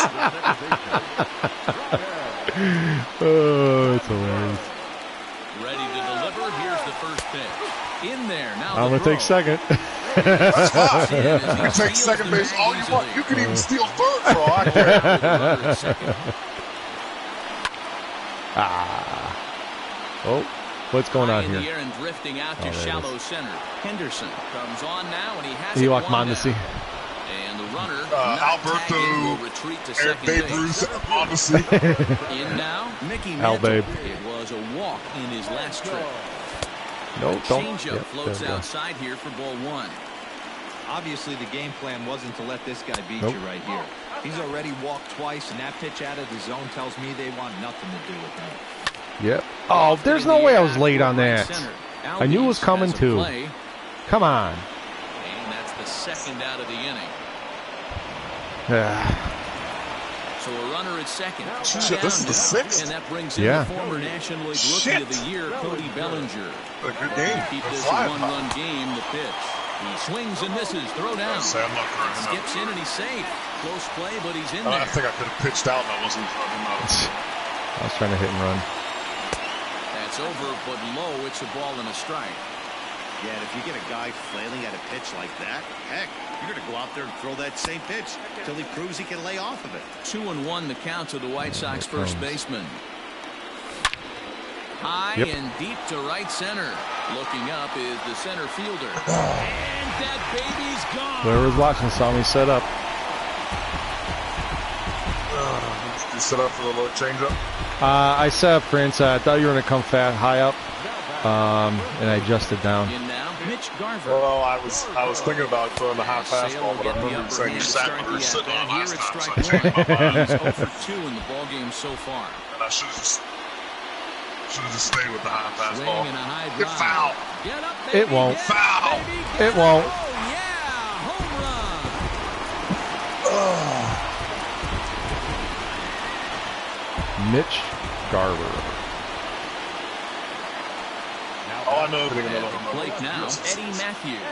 Speaker 1: Oh, it's hilarious.
Speaker 4: Ready to deliver. Here's the first pitch. In there now.
Speaker 1: I'm gonna take second.
Speaker 2: That's fine. You can take second base all you want. You can even steal third for all I care.
Speaker 1: Oh, what's going on
Speaker 4: in
Speaker 1: here?
Speaker 4: The air and drifting out to shallow center. Henderson comes on now, and he has
Speaker 1: Ewok Mondesi.
Speaker 4: And the runner,
Speaker 2: Alberto,
Speaker 4: will retreat to second
Speaker 2: Babe
Speaker 4: base.
Speaker 2: Ruth, Mondesi.
Speaker 4: In now, Mickey
Speaker 1: Al
Speaker 4: Mantle.
Speaker 1: Babe.
Speaker 4: It was a walk in his last trip.
Speaker 1: No, don't.
Speaker 4: Changeup floats outside here for ball one.
Speaker 5: Obviously, the game plan wasn't to let this guy beat you right here. He's already walked twice, and that pitch out of the zone tells me they want nothing to do with him.
Speaker 1: Yep. Oh, there's no way I was late on that. I knew it was coming too. Come on.
Speaker 4: And that's the second out of the inning.
Speaker 1: Yeah.
Speaker 4: So a runner at second.
Speaker 2: Shit, this is the sixth?
Speaker 4: And that brings in the former National League Rookie of the Year, Cody Bellinger.
Speaker 2: A good game.
Speaker 4: Keep this a one-run game, the pitch. He swings and misses. Throw down. Skips in and he's safe. Close play, but he's in there.
Speaker 2: I think I could have pitched out and I wasn't throwing him out.
Speaker 1: I was trying to hit and run.
Speaker 4: That's over, but low. It's a ball and a strike.
Speaker 6: Yeah, and if you get a guy flailing at a pitch like that, heck, you're going to go out there and throw that same pitch until he proves he can lay off of it.
Speaker 4: 2-1 the count to the White Sox first baseman. High and deep to right center. Looking up is the center fielder. And that baby's gone.
Speaker 1: Whoever was watching saw me set up.
Speaker 2: You set up for the low changeup?
Speaker 1: I set up for inside. I thought you were going to come high up, and I adjusted down.
Speaker 4: In now, Mitch Garver.
Speaker 2: Well, I was thinking about throwing the high fastball, but I remember you saying you sat where you were sitting on last time, so I changed my mind.
Speaker 4: 0 for 2 in the ball game so far.
Speaker 2: And I should have just stayed with the high fastball.
Speaker 4: It
Speaker 2: foul.
Speaker 1: It won't.
Speaker 2: Foul.
Speaker 1: It won't.
Speaker 4: Oh, yeah. Home run.
Speaker 1: Mitch Garver.
Speaker 2: All I know is
Speaker 4: At the plate now, Eddie Matthews.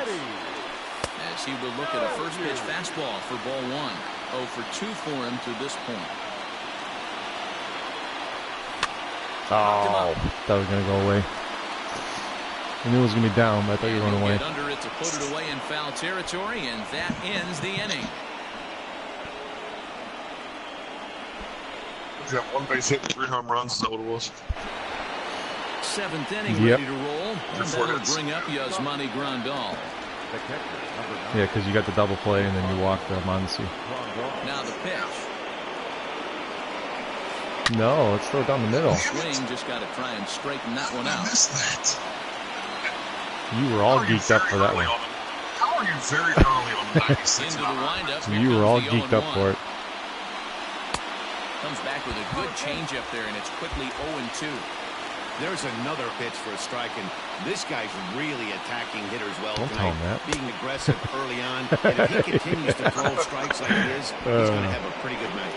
Speaker 4: As he will look at a first pitch fastball for ball one. 0 for 2 for him to this point.
Speaker 1: Oh, that was going to go away. I knew it was going to be down, but I thought you were running away.
Speaker 4: Under it to put it away in foul territory, and that ends the inning.
Speaker 2: He's got 1 base hit and 3 home runs. Is that what it was?
Speaker 4: 7th inning, ready to roll. And that'll bring up Yasmani Grandal.
Speaker 1: Yeah, because you got the double play and then you walked Mondesi.
Speaker 4: Now the pitch.
Speaker 1: No, let's throw it down the middle.
Speaker 4: Swing, just got to try and straighten that one out.
Speaker 1: You were all geeked up for that one.
Speaker 2: How are you very early on the 96?
Speaker 4: Into the windup.
Speaker 1: You were all geeked up for it.
Speaker 4: Comes back with a good changeup there, and it's quickly 0-2.
Speaker 6: There's another pitch for a strike, and this guy's really attacking hitters well
Speaker 1: Don't tell him
Speaker 6: tonight.
Speaker 1: that.
Speaker 6: Being aggressive early on, and if he continues to throw strikes like he is, he's going to have a pretty good night.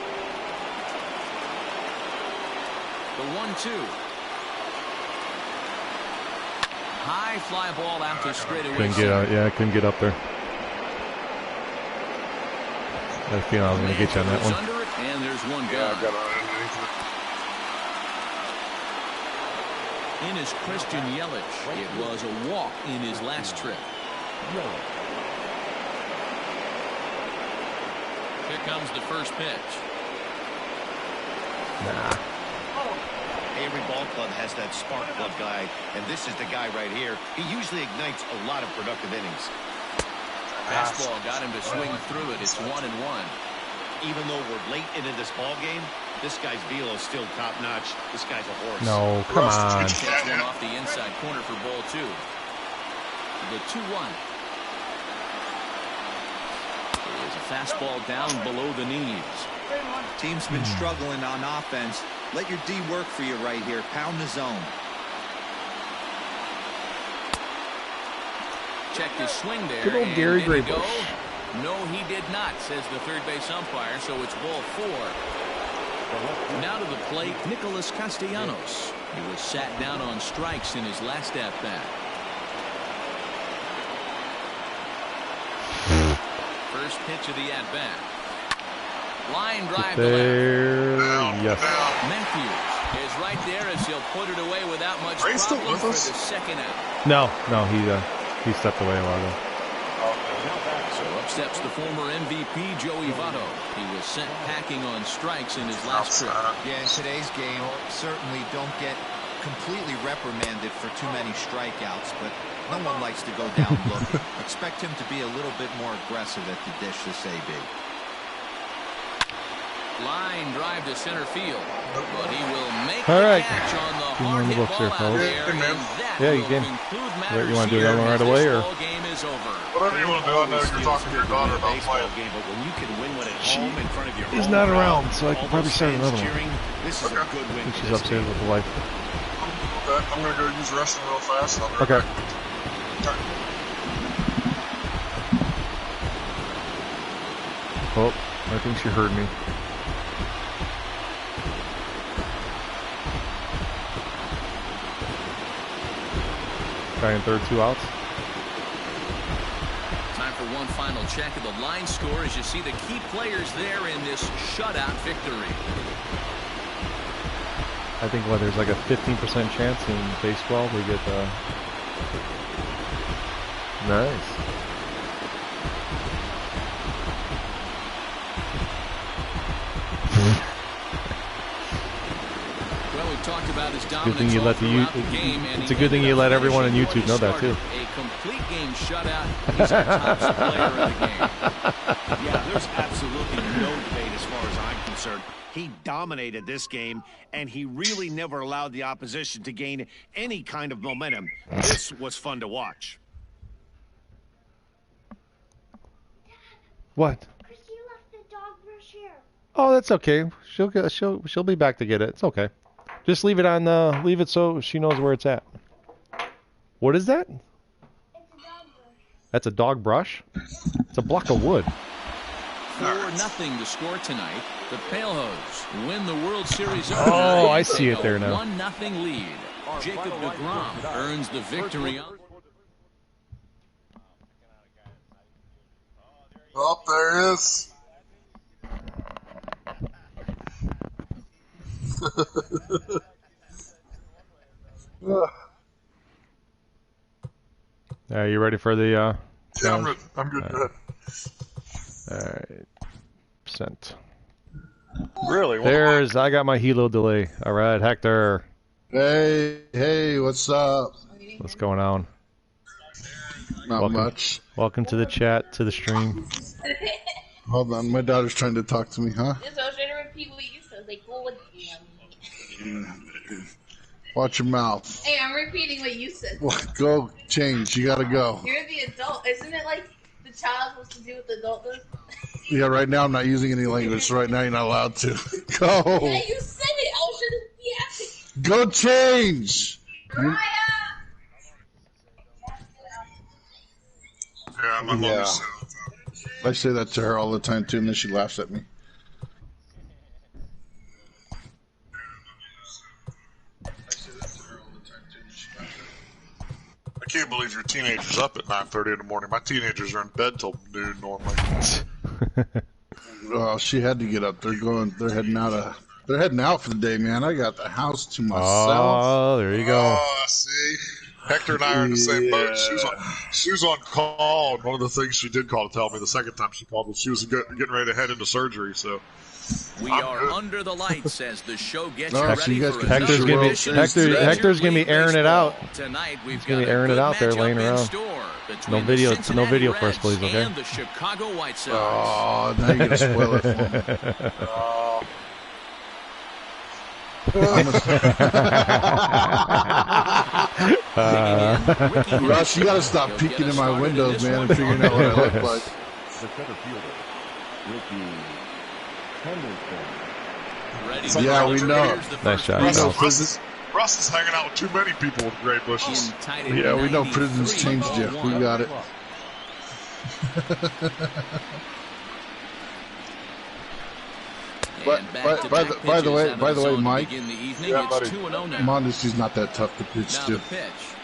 Speaker 4: The 1-2. High fly ball out to straightaway.
Speaker 1: Couldn't get out. Yeah, I couldn't get up there. I had a feeling I was going to get you on that one.
Speaker 4: Under it, and there's one gone. In is Christian Yelich. It was a walk in his last trip. Here comes the first pitch.
Speaker 1: Nah.
Speaker 6: Every ball club has that spark plug guy, and this is the guy right here. He usually ignites a lot of productive innings.
Speaker 4: Fastball got him to swing through it. It's 1-1.
Speaker 6: Even though we're late into this ball game, this guy's velo is still top-notch. This guy's a horse.
Speaker 1: No, come on.
Speaker 4: Takes one off the inside corner for ball 2. The 2-1. There's a fastball down below the knees.
Speaker 5: Team's been struggling on offense. Let your D work for you right here. Pound the zone.
Speaker 4: Checked his swing there.
Speaker 1: Good old Gary Graybush.
Speaker 4: No, he did not, says the third base umpire, so it's ball 4. Now to the plate, Nicholas Castellanos. He was sat down on strikes in his last at-bat. First pitch of the at-bat. Line drive to left.
Speaker 1: Yes.
Speaker 4: Matthews is right there as he'll put it away without much problem for the second out.
Speaker 1: No, he stepped away a while ago.
Speaker 4: So up steps the former MVP Joey Votto. He was sent packing on strikes in his last trip.
Speaker 5: Yeah, in today's game, certainly don't get completely reprimanded for too many strikeouts, but no one likes to go down looking. Expect him to be a little bit more aggressive at the dish this AB.
Speaker 4: Line drive to center field, but he will make
Speaker 1: all right.
Speaker 4: the catch on the hard hit ball
Speaker 1: here,
Speaker 4: out there, and that
Speaker 1: yeah, you can. You want to do that one right away, or?
Speaker 4: Game is over.
Speaker 2: Whatever you want to do. I know you're talking to your daughter about playing.
Speaker 6: Game, but when you can win one at home in front of your
Speaker 1: He's not around, so I can probably start another one.
Speaker 6: This is a good win.
Speaker 1: I think she's upstairs with the wife.
Speaker 2: Okay, I'm going to go use the restroom real fast.
Speaker 1: Okay. Oh, I think she heard me. Guy in third, 2 outs.
Speaker 4: Time for one final check of the line score as you see the key players there in this shutout victory.
Speaker 1: I think there's like a 15% chance in baseball we get nice.
Speaker 4: Well, we've talked about his dominance.
Speaker 1: Good thing you let it's a good thing you let everyone on YouTube know that too.
Speaker 4: A complete game shutout. He's our top player of the game.
Speaker 6: Yeah, there's absolutely no debate as far as I'm concerned. He dominated this game, and he really never allowed the opposition to gain any kind of momentum. This was fun to watch.
Speaker 1: What?
Speaker 8: Chrissy left the dog brush here.
Speaker 1: Oh, that's okay. She'll be back to get it. It's okay. Just leave it on. Leave it so she knows where it's at. What is that?
Speaker 8: It's a dog brush.
Speaker 1: That's a dog brush? It's a block of wood.
Speaker 4: 4-0 to score tonight. The Palehose win the World Series.
Speaker 1: Oh, I see it there now.
Speaker 4: 1-0 lead. Jacob deGrom earns the victory.
Speaker 2: Oh, there it is.
Speaker 1: Are you ready for the?
Speaker 2: Yeah, I'm ready. I'm good. All
Speaker 1: right. Sent.
Speaker 2: Really?
Speaker 1: I got my helo delay. All right, Hector.
Speaker 9: Hey, what's up?
Speaker 1: What's going on?
Speaker 9: Not much.
Speaker 1: Welcome to the chat, to the stream.
Speaker 9: Hold on, my daughter's trying to talk to me, huh?
Speaker 10: Yes, I was trying to repeat what you said. Like, well, what?
Speaker 9: Watch your mouth.
Speaker 10: Hey, I'm repeating what you said.
Speaker 9: Well, go change. You gotta go.
Speaker 10: You're the adult. Isn't it like the child supposed to do what the adult does?
Speaker 9: Yeah, right now I'm not using any language, so right now you're not allowed to. Go.
Speaker 10: Yeah, you said it. I was trying to be happy.
Speaker 9: Go change.
Speaker 2: Yeah, my mom said
Speaker 9: I say that to her all the time too, and then she laughs at me.
Speaker 2: I can't believe your teenager's up at 9:30 in the morning. My teenagers are in bed till noon normally.
Speaker 9: Well, she had to get up. They're heading out for the day, man. I got the house to myself.
Speaker 1: Oh, there you go.
Speaker 2: Oh, see? Hector and I are in the same boat. She was on call, and one of the things she did call to tell me the second time she called was she was getting ready to head into surgery, so...
Speaker 4: We are under the lights as the show gets
Speaker 9: you
Speaker 4: ready for
Speaker 1: Hector's gonna be airing it out.
Speaker 4: Tonight we've
Speaker 1: gonna be airing it out there, laying around. No video for us, please, okay?
Speaker 4: And the Chicago White Sox.
Speaker 9: Oh, now you're gonna spoil it for me. Russ, you gotta stop peeking in my windows, man, and figuring out what I look like.
Speaker 7: The center fielder, Ricky Henderson.
Speaker 9: Yeah, we know.
Speaker 1: Nice shot.
Speaker 2: Russ is hanging out with too many people with gray bushes.
Speaker 9: Yeah, we know prisons changed you. We got it. By the way, Mike, Mondesi's not that tough to pitch to.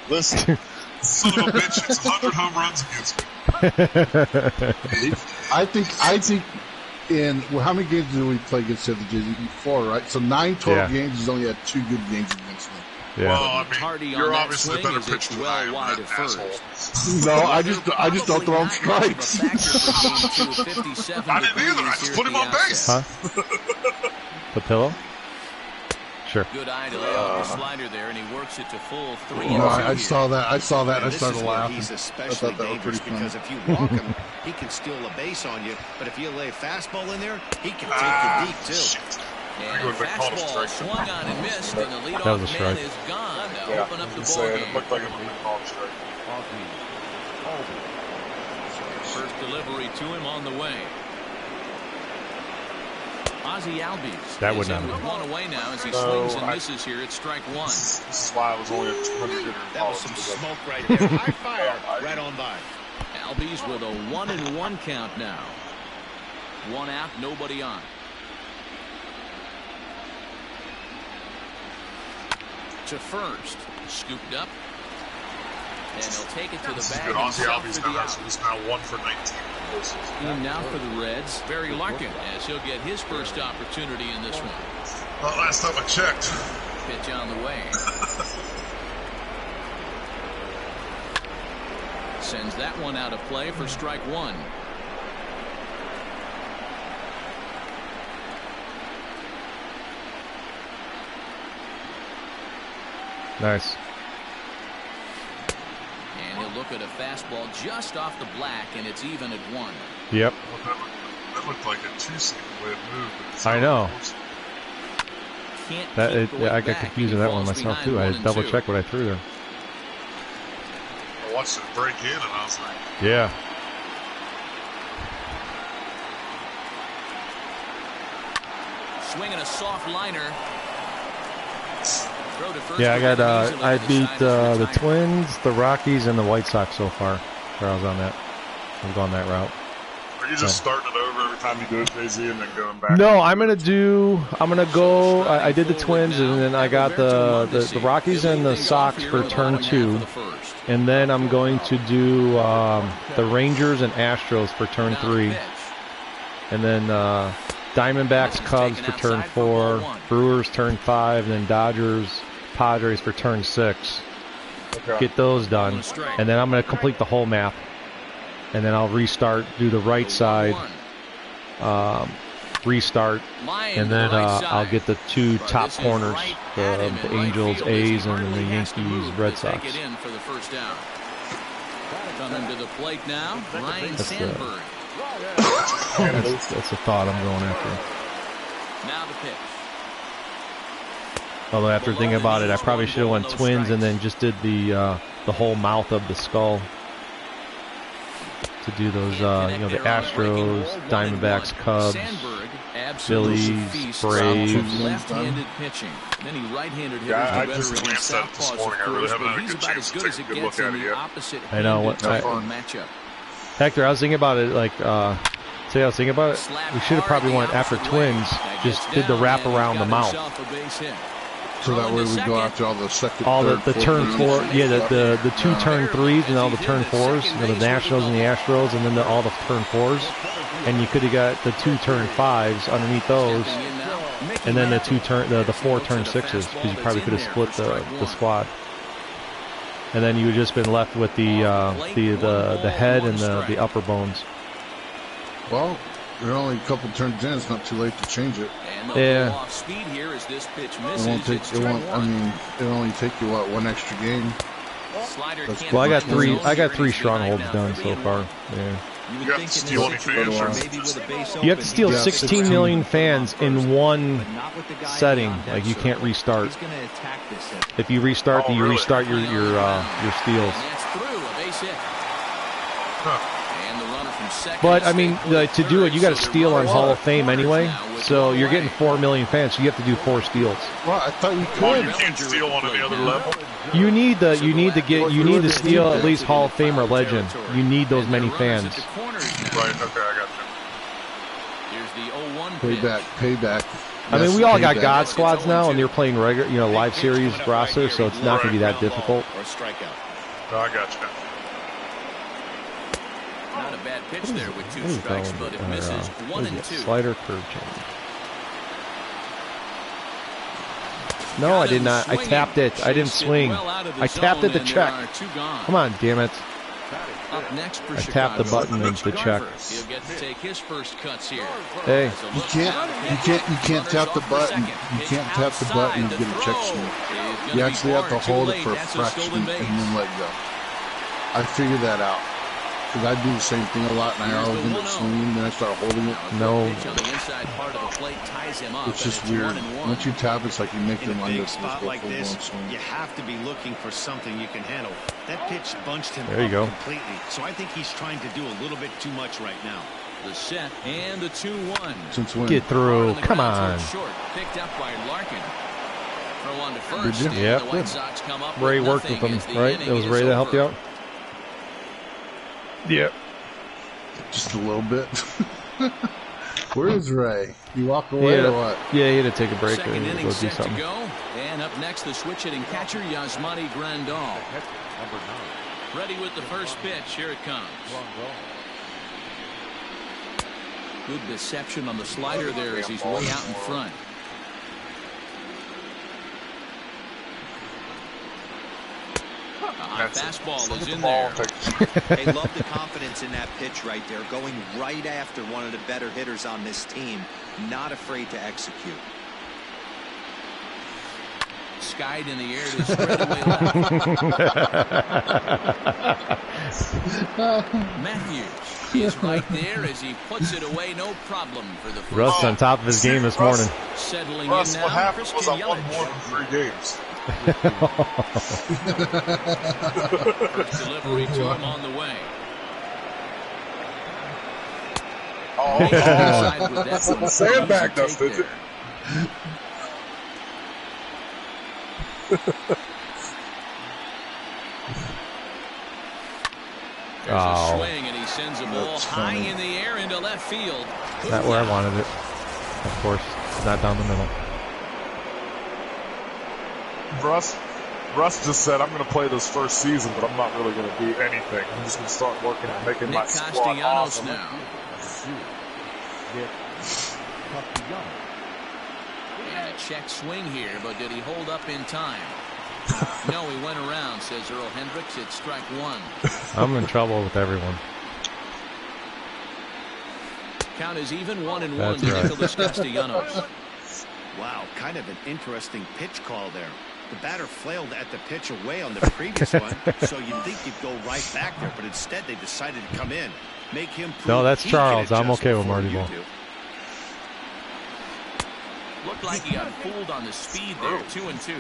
Speaker 2: Listen, son of a bitch, it's 100 home runs against me.
Speaker 9: I think how many games did we play against the other Jays? 4, right? So 9 total games, he's only had 2 good games against me.
Speaker 1: Yeah.
Speaker 2: Well, I mean, you're obviously a better pitcher than I am, asshole.
Speaker 9: No, I just don't throw him strikes.
Speaker 2: I didn't either. I just put him on base.
Speaker 1: Huh? The pillow? Sure.
Speaker 4: Good eye to lay off the slider there, and he works it to full 3.
Speaker 9: No, I saw that. I started laughing.
Speaker 6: He's especially dangerous because if you walk him, he can steal a base on you. But if you lay a fastball in there, he can take you deep too.
Speaker 4: And a fastball swung on and missed, and the leadoff man is gone to open up the ball game.
Speaker 2: It looked like it was a call strike.
Speaker 4: First delivery to him on the way. Ozzie Albies.
Speaker 1: That would not.
Speaker 4: With one away now as he swings and misses here at strike 1.
Speaker 2: This is why I was only at 200.
Speaker 6: That was some smoke right there. High fire right on by.
Speaker 4: Albies with a 1-1 count now. 1 out, nobody on. To first, scooped up, and he'll take it to the bag.
Speaker 2: Ozzie Albies is now 1 for 19.
Speaker 4: In now for the Reds, Barry Larkin, as he'll get his first opportunity in this one.
Speaker 2: Well, last time I checked.
Speaker 4: Pitch on the way. Sends that one out of play for strike 1.
Speaker 1: Nice.
Speaker 4: And he'll look at a fastball just off the black, and it's even at 1.
Speaker 1: Yep.
Speaker 2: Well, that looked like a 2-seam the way it moved.
Speaker 1: I know.
Speaker 4: I
Speaker 1: got confused with that one myself too. I had to double check what I threw there.
Speaker 2: I watched it break in, and I was like,
Speaker 1: yeah.
Speaker 4: Swinging a soft liner.
Speaker 1: Yeah, I beat the Twins, the Rockies, and the White Sox so far. Where I was on that. I've gone that route.
Speaker 2: Are you just starting it over every time you do it, Jay-Z, and then going back?
Speaker 1: No, I'm gonna go. I did the Twins, and then I got the Rockies and the Sox for turn 2, and then I'm going to do the Rangers and Astros for turn 3, and then Diamondbacks, Cubs for turn 4, Brewers turn 5, and then Dodgers, Padres for turn 6. get those done, and then I'm going to complete the whole map, and then I'll restart, do the right side, restart, and then I'll get the 2 top corners, the Angels A's and the Yankees Red Sox.
Speaker 4: Coming to the plate now, Ryan Sandberg.
Speaker 1: That's the thought I'm going after.
Speaker 4: Now the pitch.
Speaker 1: Although after thinking about it, I probably should have went Twins and then just did the whole mouth of the skull to do those, you know, the Astros, Diamondbacks, Cubs, Phillies, Braves.
Speaker 4: Left-handed pitching. Many right-handed hitters.
Speaker 2: Yeah, I just glanced at it this morning. I really haven't had a good chance to take a good look at it yet.
Speaker 1: I know what.
Speaker 4: Matchup.
Speaker 1: Hector, I was thinking about it. Like, I was thinking about it. We should have probably went after Twins. Just did the wrap around the mouth.
Speaker 9: So that way we go after all the second,
Speaker 1: all
Speaker 9: third,
Speaker 1: the turn
Speaker 9: fourth,
Speaker 1: 4, yeah, the 2 turn 3s and all the turn 4s, you know, the Nationals and the Astros, and then all the turn 4s, and you could have got the 2 turn 5s underneath those, and then the 4 turn 6s, because you probably could have split the squad, and then you would just been left with the head and the upper bones.
Speaker 9: Well, they're only a couple turns in. It's not too late to change it.
Speaker 1: Yeah.
Speaker 9: It'll only take you one extra game.
Speaker 1: Well, I got 3 strongholds done so far. Yeah.
Speaker 2: You have to steal any fans.
Speaker 1: You have to steal 16 million fans in one setting. Like, you can't restart. If you restart, you restart your steals. But I mean, to do it, you got to steal on Hall of Fame anyway. So you're getting 4 million fans. So you have to do 4 steals.
Speaker 9: Well, I thought you
Speaker 2: Well,
Speaker 9: could.
Speaker 2: you can't steal on any other level.
Speaker 1: You need to steal at least Hall of Fame or legend. You need those many fans.
Speaker 2: Right. Okay, I got you.
Speaker 9: Payback.
Speaker 1: I mean, we all got God squads now, and they're playing regular, you know, live series roster, so it's not going to be that difficult.
Speaker 2: No, I got you.
Speaker 4: Not a bad pitch there with 2 strikes, but it misses 1 and 2.
Speaker 1: Slider curve change. No, I did not. I tapped it. I didn't swing. I tapped it to check. Come on, damn it.
Speaker 4: Up next for
Speaker 1: I tapped the button to check.
Speaker 4: He'll get to take his first cuts here.
Speaker 1: Hey.
Speaker 9: You can't tap the button. You can't tap the button and get a check swing. You actually have to hold it for a fraction and then let go. I figured that out. Because I do the same thing a lot, and I always end up swinging, then I start holding it.
Speaker 1: No.
Speaker 9: It's just weird. Once you tap, it's like you make them under
Speaker 6: like this, you have to be looking for something you can handle. That pitch bunched him completely, so I think he's trying to do a little bit too much right now.
Speaker 4: The set and the 2-1.
Speaker 9: Since when?
Speaker 1: Get through. Come on.
Speaker 4: Picked up by Larkin. Throw on to first.
Speaker 1: Yeah. Ray worked with him, right? It was Ray that helped you out? Yeah.
Speaker 9: Just a little bit. Where is Ray? You walk away or what?
Speaker 1: Yeah, he had to take a break and go do something.
Speaker 4: And up next, the switch-hitting catcher, Yasmani Grandal. Ready with the first pitch. Here it comes. Good deception on the slider there as he's way out in front. Fastball is in there.
Speaker 5: They love the confidence in that pitch right there, going right after one of the better hitters on this team, not afraid to execute.
Speaker 4: Skied in the air to straightaway left. Matthews is right there as he puts it away, no problem for the first.
Speaker 1: Russ on top of his game this morning.
Speaker 4: Settling
Speaker 2: Russ,
Speaker 4: in now.
Speaker 2: what happened was I won more than 3 games.
Speaker 4: First delivery to him on the way.
Speaker 2: That's what sandbag does, did it?
Speaker 4: There's a swing, and he sends a ball high in the air into left field.
Speaker 1: Not where I wanted it. Of course, not down the middle.
Speaker 2: Russ just said, I'm going to play this first season, but I'm not really going to do anything. I'm just going to start working on making my squad awesome.
Speaker 4: Now. And a check swing here, but did he hold up in time? No, he went around, says Earl Hendricks. It's strike one.
Speaker 1: I'm in trouble with everyone.
Speaker 4: Count is even 1-1 to Nicholas Castellanos.
Speaker 6: Wow, kind of an interesting pitch call there. The batter flailed at the pitch away on the previous one, so you'd think he'd go right back there, but instead they decided to come in. Make him prove
Speaker 1: no, that's
Speaker 6: he
Speaker 1: Charles.
Speaker 6: can
Speaker 1: I'm
Speaker 6: adjust
Speaker 1: okay with
Speaker 6: before
Speaker 1: Marty
Speaker 6: you
Speaker 1: Ball.
Speaker 6: do.
Speaker 4: Looked like he got fooled on the speed there. 2-2.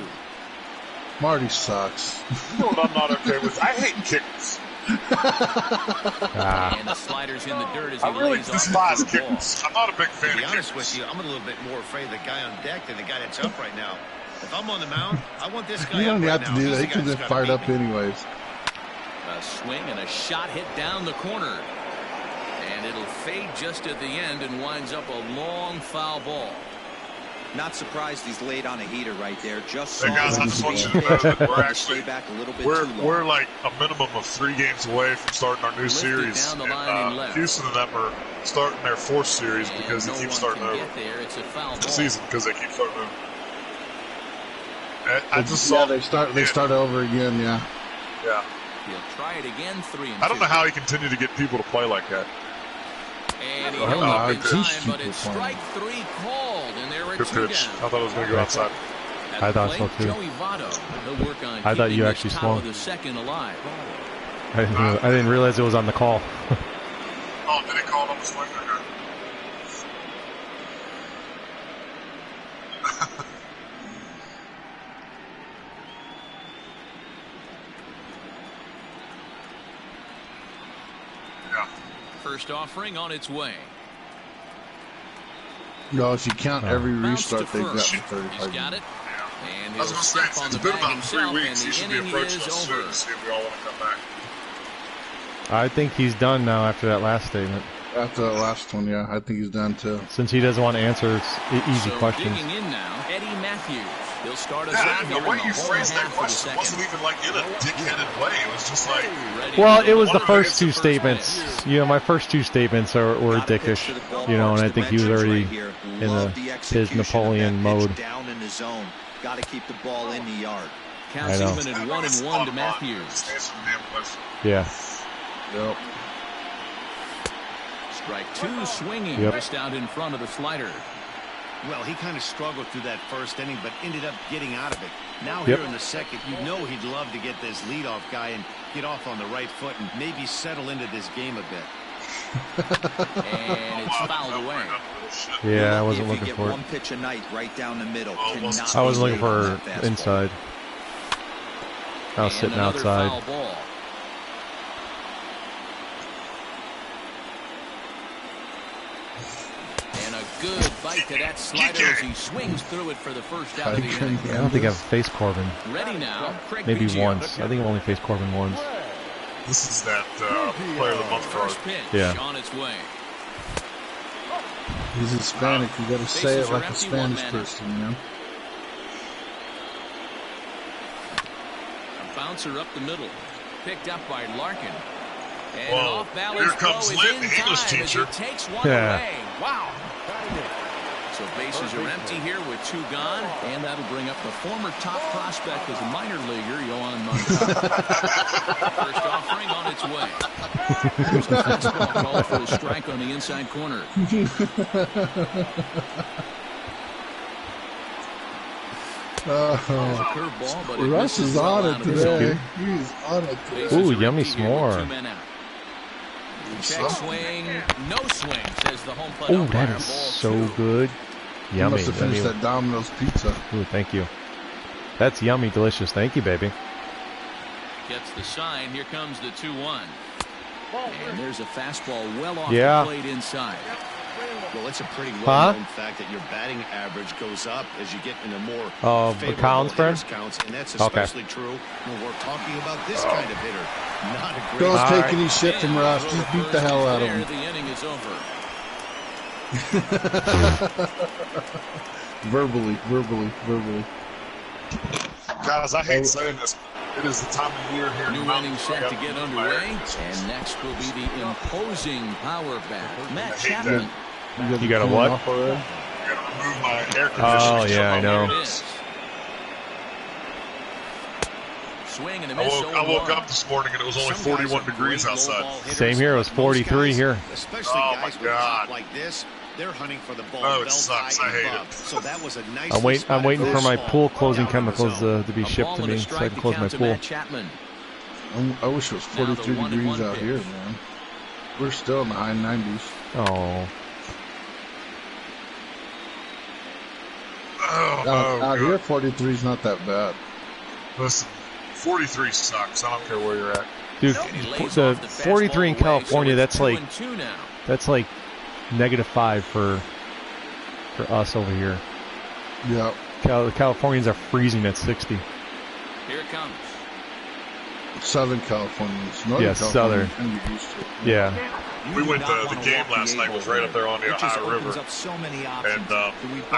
Speaker 9: Marty sucks.
Speaker 2: You know what I'm not okay with? I hate kickers.
Speaker 4: And the slider's in the dirt as he
Speaker 2: I really
Speaker 4: lays
Speaker 2: despise
Speaker 4: off the ball.
Speaker 2: kickers. I'm not a big fan
Speaker 6: To be
Speaker 2: of
Speaker 6: honest
Speaker 2: kickers.
Speaker 6: with you, I'm a little bit more afraid of the guy on deck than the guy that's up right now. If I'm on the mound, I want this guy
Speaker 9: You don't
Speaker 6: up right
Speaker 9: have to
Speaker 6: now.
Speaker 9: do
Speaker 6: He's
Speaker 9: that.
Speaker 6: the
Speaker 9: He
Speaker 6: guy
Speaker 9: can
Speaker 6: that's
Speaker 9: get
Speaker 6: gotta
Speaker 9: fired
Speaker 6: beat
Speaker 9: up
Speaker 6: me.
Speaker 9: anyways.
Speaker 4: A swing and a shot hit down the corner. And it'll fade just at the end and winds up a long foul ball.
Speaker 5: Not surprised he's laid on a heater right there. Just
Speaker 2: Hey guys, I just want you to know that we're actually
Speaker 5: back a little bit
Speaker 2: we're like a minimum of 3 games away from starting our new series.
Speaker 4: Down the line and left.
Speaker 2: Houston and them are starting their 4th series
Speaker 4: And
Speaker 2: because
Speaker 4: no
Speaker 2: they keep
Speaker 4: one
Speaker 2: starting
Speaker 4: can
Speaker 2: over.
Speaker 4: get there. It's a foul
Speaker 2: The
Speaker 4: ball.
Speaker 2: season because they keep starting over. I just saw.
Speaker 9: They start over again. Yeah.
Speaker 2: Yeah.
Speaker 4: He'll try it again. 3-2.
Speaker 2: I don't know how he continued to get people to play like that.
Speaker 4: And he
Speaker 9: I don't
Speaker 4: held
Speaker 9: know
Speaker 4: up
Speaker 9: how
Speaker 4: in
Speaker 9: he
Speaker 4: time,
Speaker 9: keeps
Speaker 4: but
Speaker 9: people
Speaker 4: it's
Speaker 9: playing.
Speaker 4: strike 3 called, and there are
Speaker 2: Good
Speaker 4: 2
Speaker 2: pitch.
Speaker 4: down.
Speaker 2: I thought it was going to go outside.
Speaker 4: At
Speaker 1: I
Speaker 4: the
Speaker 1: thought
Speaker 4: plate,
Speaker 1: so, too.
Speaker 4: Joey Votto. He'll work on
Speaker 1: I thought you
Speaker 4: keeping
Speaker 1: actually
Speaker 4: this top
Speaker 1: swung.
Speaker 4: of the second alive.
Speaker 1: I didn't realize it was on the call.
Speaker 2: Oh, did he call it on the swing? Okay. Yeah.
Speaker 4: First offering on its way.
Speaker 9: No, if you count every
Speaker 4: Bounce to
Speaker 9: restart they've got
Speaker 4: first.
Speaker 9: for
Speaker 4: He's
Speaker 9: 35
Speaker 4: got
Speaker 9: games.
Speaker 4: it. And
Speaker 2: I
Speaker 4: he'll
Speaker 2: was going to say,
Speaker 4: step on
Speaker 2: it's
Speaker 4: the
Speaker 2: been
Speaker 4: bag
Speaker 2: about 3
Speaker 4: himself, and
Speaker 2: weeks. He
Speaker 4: the
Speaker 2: should be
Speaker 4: inning
Speaker 2: approaching
Speaker 4: is
Speaker 2: us soon
Speaker 4: over.
Speaker 2: to see if we all want to come back.
Speaker 1: I think he's done now after that last statement.
Speaker 9: After that last one, yeah, I think he's done too.
Speaker 1: Since he doesn't want to answer easy
Speaker 4: So
Speaker 1: questions.
Speaker 4: digging in now, Eddie Matthews. He'll start us
Speaker 2: Yeah,
Speaker 4: out
Speaker 2: and
Speaker 4: here
Speaker 2: the way
Speaker 4: in
Speaker 2: you
Speaker 4: the whole
Speaker 2: phrased that
Speaker 4: half of the
Speaker 2: question
Speaker 4: second.
Speaker 2: wasn't even like in a dick-headed way. It was just like,
Speaker 4: Ready
Speaker 1: Well,
Speaker 4: to
Speaker 1: it was the
Speaker 4: go.
Speaker 1: first 2
Speaker 4: First
Speaker 1: statements.
Speaker 4: pitch.
Speaker 1: You know, my first 2 statements were dickish. You know, and I think he was already in his Napoleon mode.
Speaker 5: Down in the zone. Got to keep the ball in the yard.
Speaker 4: Counts
Speaker 1: I know.
Speaker 4: even at 1-1 to Matthews.
Speaker 2: Just answer the damn question.
Speaker 1: Yeah.
Speaker 9: Yep.
Speaker 4: Strike 2 swinging
Speaker 1: Yep.
Speaker 4: just out in front of the slider.
Speaker 6: Well, he kind of struggled through that first inning, but ended up getting out of it. Now
Speaker 1: Yep.
Speaker 6: here in the second, you know he'd love to get this leadoff guy and get off on the right foot and maybe settle into this game a bit.
Speaker 4: And it's fouled away.
Speaker 1: Yeah, I wasn't
Speaker 5: If you
Speaker 1: looking
Speaker 5: get
Speaker 1: for it.
Speaker 5: one pitch a night right down the middle.
Speaker 2: Oh,
Speaker 5: cannot
Speaker 1: I
Speaker 5: be
Speaker 1: wasn't looking
Speaker 5: late on
Speaker 1: for
Speaker 5: that fastball.
Speaker 1: inside. I was
Speaker 4: And
Speaker 1: sitting
Speaker 4: another
Speaker 1: outside.
Speaker 4: foul ball. And a good bite to that slider as he swings through it for the first out of the inning.
Speaker 1: I don't think I've faced Corbin.
Speaker 4: Ready now, Craig
Speaker 1: Maybe
Speaker 4: Biggio.
Speaker 1: once. I think I've only faced Corbin once.
Speaker 2: This is that player of the month card.
Speaker 4: First pitch
Speaker 1: Yeah.
Speaker 4: on its way.
Speaker 9: He's Hispanic. You got to say
Speaker 4: Bases
Speaker 9: it
Speaker 4: are
Speaker 9: like a
Speaker 4: empty,
Speaker 9: Spanish
Speaker 4: 1 man.
Speaker 9: person, you know.
Speaker 4: A bouncer up the middle. Picked up by Larkin. And
Speaker 2: Whoa.
Speaker 4: an off-balance
Speaker 2: Here comes
Speaker 4: throw is
Speaker 2: Lynn,
Speaker 4: in
Speaker 2: the English
Speaker 4: time as
Speaker 2: teacher.
Speaker 4: he takes one
Speaker 1: Yeah.
Speaker 4: away. Wow. So bases are empty here with 2 gone, and that'll bring up the former top prospect as a minor leaguer, Yohan Moncada. First offering on its way. There's a fastball called for a strike on the inside corner. Curveball, but it
Speaker 9: Russ
Speaker 4: misses
Speaker 9: is
Speaker 4: well
Speaker 9: on
Speaker 4: out
Speaker 9: it
Speaker 4: of the
Speaker 9: today.
Speaker 4: zone.
Speaker 9: He's on it
Speaker 4: Bases
Speaker 9: today.
Speaker 1: Ooh,
Speaker 4: are
Speaker 1: yummy
Speaker 4: empty here with
Speaker 1: s'more.
Speaker 4: 2 men out. Check swing, no swing, says the home plate
Speaker 1: Oh,
Speaker 4: umpire.
Speaker 1: that is
Speaker 4: Ball
Speaker 1: so
Speaker 4: 2.
Speaker 1: good.
Speaker 9: He
Speaker 1: Yummy.
Speaker 9: must have finished that Domino's pizza.
Speaker 1: Ooh, thank you. That's yummy, delicious. Thank you, baby.
Speaker 4: Gets the sign. Here comes the 2-1. And there's a fastball well off
Speaker 1: Yeah.
Speaker 4: the plate inside.
Speaker 6: Well, it's a pretty well-known fact that your batting average goes up as you get into more favorable
Speaker 1: Collins friend?
Speaker 6: hitters counts, and that's
Speaker 1: Okay.
Speaker 6: especially true when we're talking about this kind of hitter. Not a great.
Speaker 9: Don't
Speaker 1: All
Speaker 9: take
Speaker 1: right.
Speaker 9: any shit from Russ. Just beat the hell out of him.
Speaker 4: The inning is over.
Speaker 9: Verbally.
Speaker 2: Guys, I hate saying this. It is the time of year here.
Speaker 4: New inning set to get underway. And next will be the imposing power bat, Matt Chapman.
Speaker 1: You got a what?
Speaker 2: I gotta remove my air conditioning.
Speaker 1: Oh, yeah, I know.
Speaker 4: There it is. Swing and a miss.
Speaker 2: I woke up this morning and it was only 41 degrees outside.
Speaker 1: Same here. It was 43 here.
Speaker 2: Oh my God!
Speaker 6: Like this, they're hunting for the ball.
Speaker 2: Oh, it sucks. I hate it.
Speaker 6: So that was a nice.
Speaker 1: I'm waiting for my pool closing chemicals to be shipped to me so I can close my pool.
Speaker 9: I wish it was 43 degrees out here, man. We're still in the high 90s.
Speaker 1: Oh.
Speaker 9: Out here, 43 is not that bad.
Speaker 2: Listen, 43 sucks. I don't care where you're at.
Speaker 1: Dude, the 43 in California, that's like -5 for us over here.
Speaker 9: Yeah.
Speaker 1: The Californians are freezing at 60.
Speaker 4: Here it comes.
Speaker 9: Southern Californians.
Speaker 1: Yes, Southern. Yeah.
Speaker 2: We went to the game last night. Was right up there on the Ohio River, and I